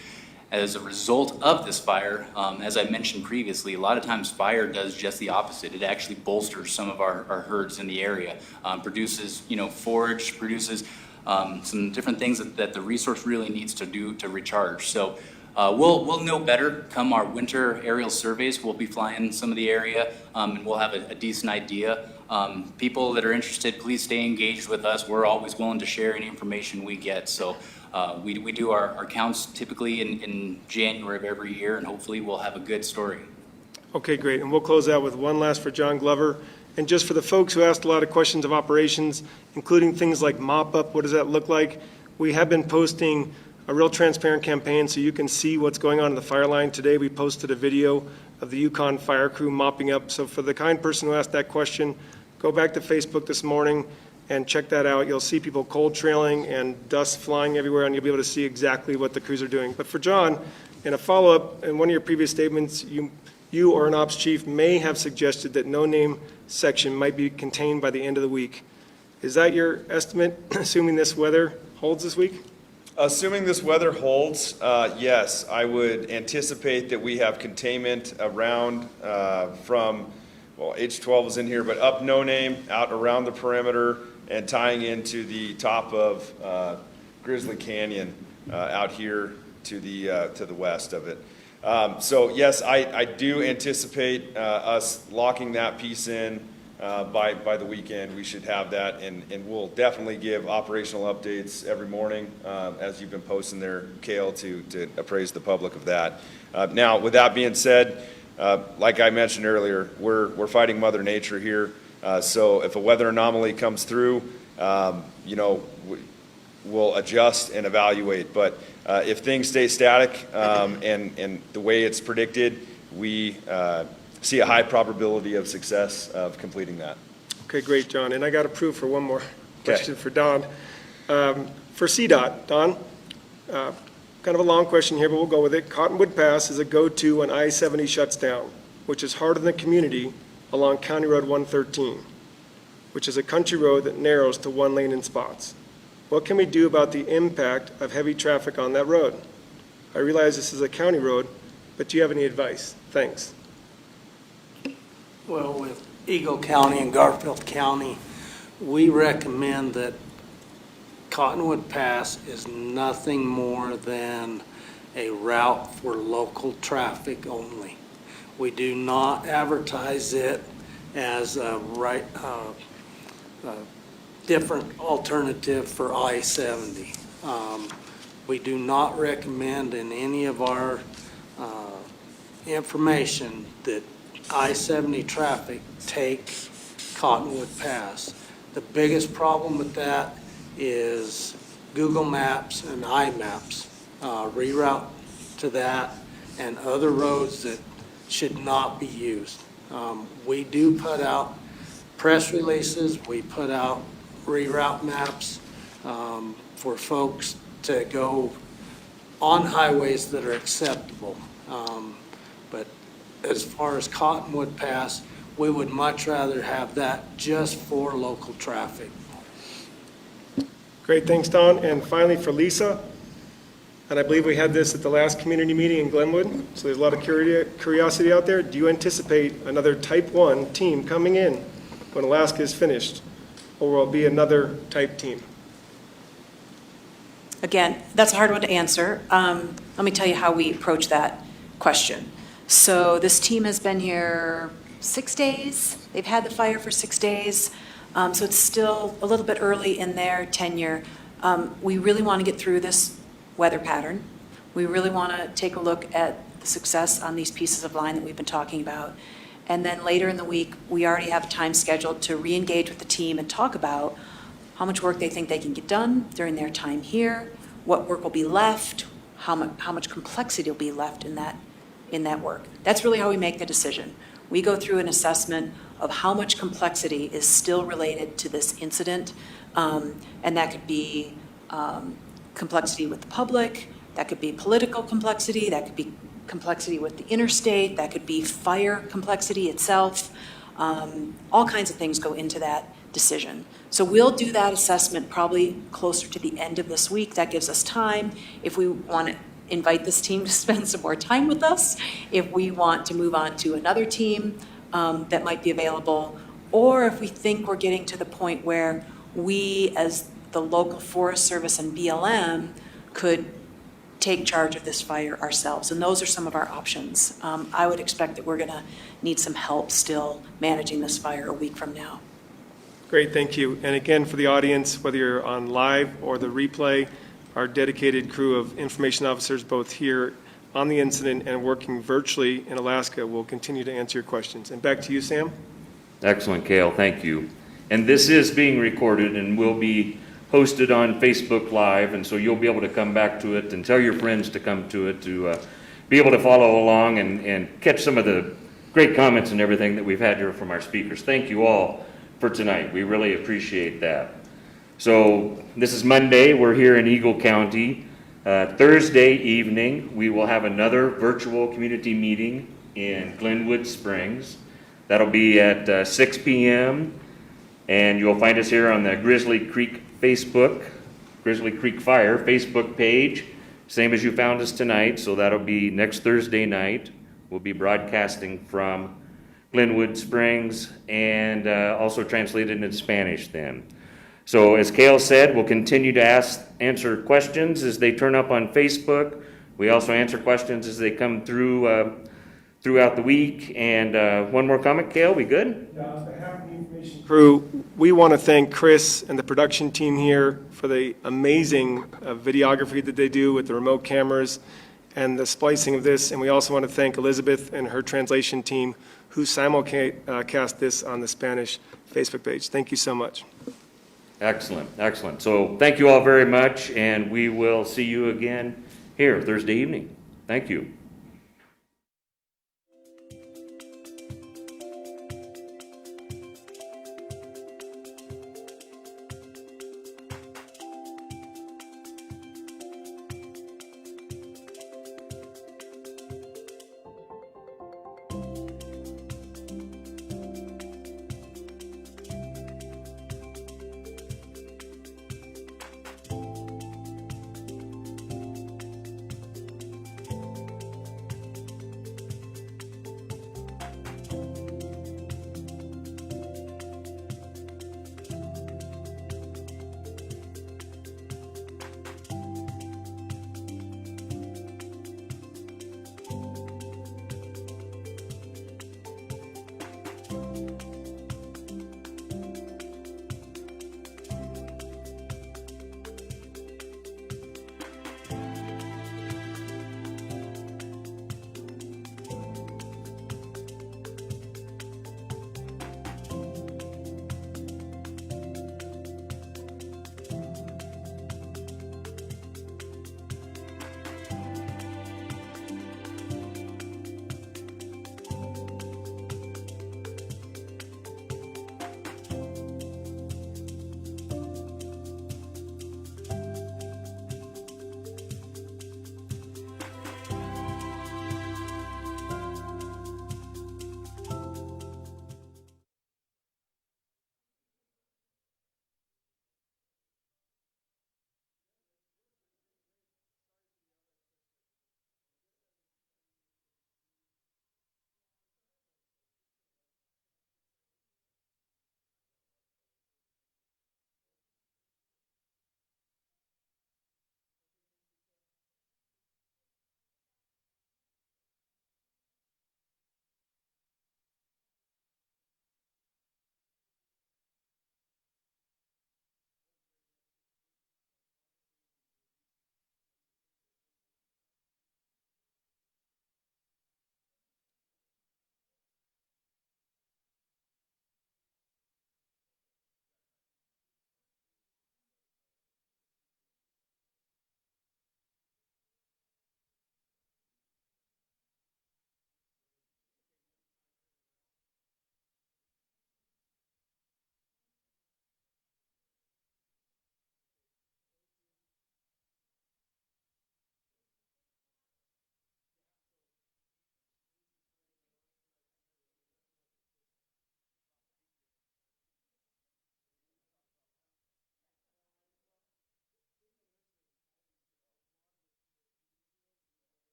As a result of this fire, as I mentioned previously, a lot of times fire does just the opposite. It actually bolsters some of our herds in the area, produces, forage, produces some different things that the resource really needs to do to recharge. So we'll know better come our winter aerial surveys. We'll be flying some of the area, and we'll have a decent idea. People that are interested, please stay engaged with us. We're always willing to share any information we get. So we do our counts typically in January of every year, and hopefully we'll have a good story. Okay, great. And we'll close out with one last for John Glover. And just for the folks who asked a lot of questions of operations, including things like mop-up, what does that look like? We have been posting a real transparent campaign so you can see what's going on in the fire line. Today we posted a video of the Yukon fire crew mopping up. So for the kind person who asked that question, go back to Facebook this morning and check that out. You'll see people cold trailing and dust flying everywhere, and you'll be able to see exactly what the crews are doing. But for John, in a follow-up, in one of your previous statements, you or an ops chief may have suggested that no-name section might be contained by the end of the week. Is that your estimate, assuming this weather holds this week? Assuming this weather holds, yes, I would anticipate that we have containment around from, well, H12 is in here, but up No Name, out around the perimeter, and tying into the top of Grizzly Canyon out here to the west of it. So yes, I do anticipate us locking that piece in by the weekend. We should have that, and we'll definitely give operational updates every morning, as you've been posting there, Cale, to appraise the public of that. Now, with that being said, like I mentioned earlier, we're fighting Mother Nature here. So if a weather anomaly comes through, we'll adjust and evaluate. But if things stay static and the way it's predicted, we see a high probability of success of completing that. Okay, great, John. And I got approved for one more question for Don. For CDOT, Don, kind of a long question here, but we'll go with it. Cottonwood Pass is a go-to when I-70 shuts down, which is hard on the community along County Road 113, which is a country road that narrows to one lane in spots. What can we do about the impact of heavy traffic on that road? I realize this is a county road, but do you have any advice? Thanks. Well, with Eagle County and Garfield County, we recommend that Cottonwood Pass is nothing more than a route for local traffic only. We do not advertise it as a different alternative for I-70. We do not recommend in any of our information that I-70 traffic take Cottonwood Pass. The biggest problem with that is Google Maps and iMaps reroute to that and other roads that should not be used. We do put out press releases, we put out reroute maps for folks to go on highways that are acceptable. But as far as Cottonwood Pass, we would much rather have that just for local traffic. Great, thanks, Don. And finally, for Lisa, and I believe we had this at the last community meeting in Glenwood, so there's a lot of curiosity out there. Do you anticipate another Type 1 team coming in when Alaska is finished, or will it be another type team? Again, that's a hard one to answer. Let me tell you how we approach that question. So this team has been here 6 days. They've had the fire for 6 days. So it's still a little bit early in their tenure. We really want to get through this weather pattern. We really want to take a look at the success on these pieces of line that we've been talking about. And then later in the week, we already have time scheduled to re-engage with the team and talk about how much work they think they can get done during their time here, what work will be left, how much complexity will be left in that work. That's really how we make the decision. We go through an assessment of how much complexity is still related to this incident, and that could be complexity with the public, that could be political complexity, that could be complexity with the interstate, that could be fire complexity itself. All kinds of things go into that decision. So we'll do that assessment probably closer to the end of this week. That gives us time if we want to invite this team to spend some more time with us, if we want to move on to another team that might be available, or if we think we're getting to the point where we, as the local Forest Service and BLM, could take charge of this fire ourselves. And those are some of our options. I would expect that we're going to need some help still managing this fire a week from now. Great, thank you. And again, for the audience, whether you're on live or the replay, our dedicated crew of information officers, both here on the incident and working virtually in Alaska, will continue to answer your questions. And back to you, Sam. Excellent, Cale, thank you. And this is being recorded and will be hosted on Facebook Live, and so you'll be able to come back to it and tell your friends to come to it to be able to follow along and catch some of the great comments and everything that we've had here from our speakers. Thank you all for tonight. We really appreciate that. So this is Monday, we're here in Eagle County. Thursday evening, we will have another virtual community meeting in Glenwood Springs. That'll be at 6 p.m. And you'll find us here on the Grizzly Creek Fire Facebook page, same as you found us tonight. So that'll be next Thursday night. We'll be broadcasting from Glenwood Springs and also translated into Spanish then. So as Cale said, we'll continue to answer questions as they turn up on Facebook. We also answer questions as they come through throughout the week. And one more comment, Cale, we good? On behalf of the information crew, we want to thank Chris and the production team here for the amazing videography that they do with the remote cameras and the splicing of this. And we also want to thank Elizabeth and her translation team who simulcast this on the Spanish Facebook page. Thank you so much. Excellent, excellent. So thank you all very much, and we will see you again here Thursday evening. Thank you.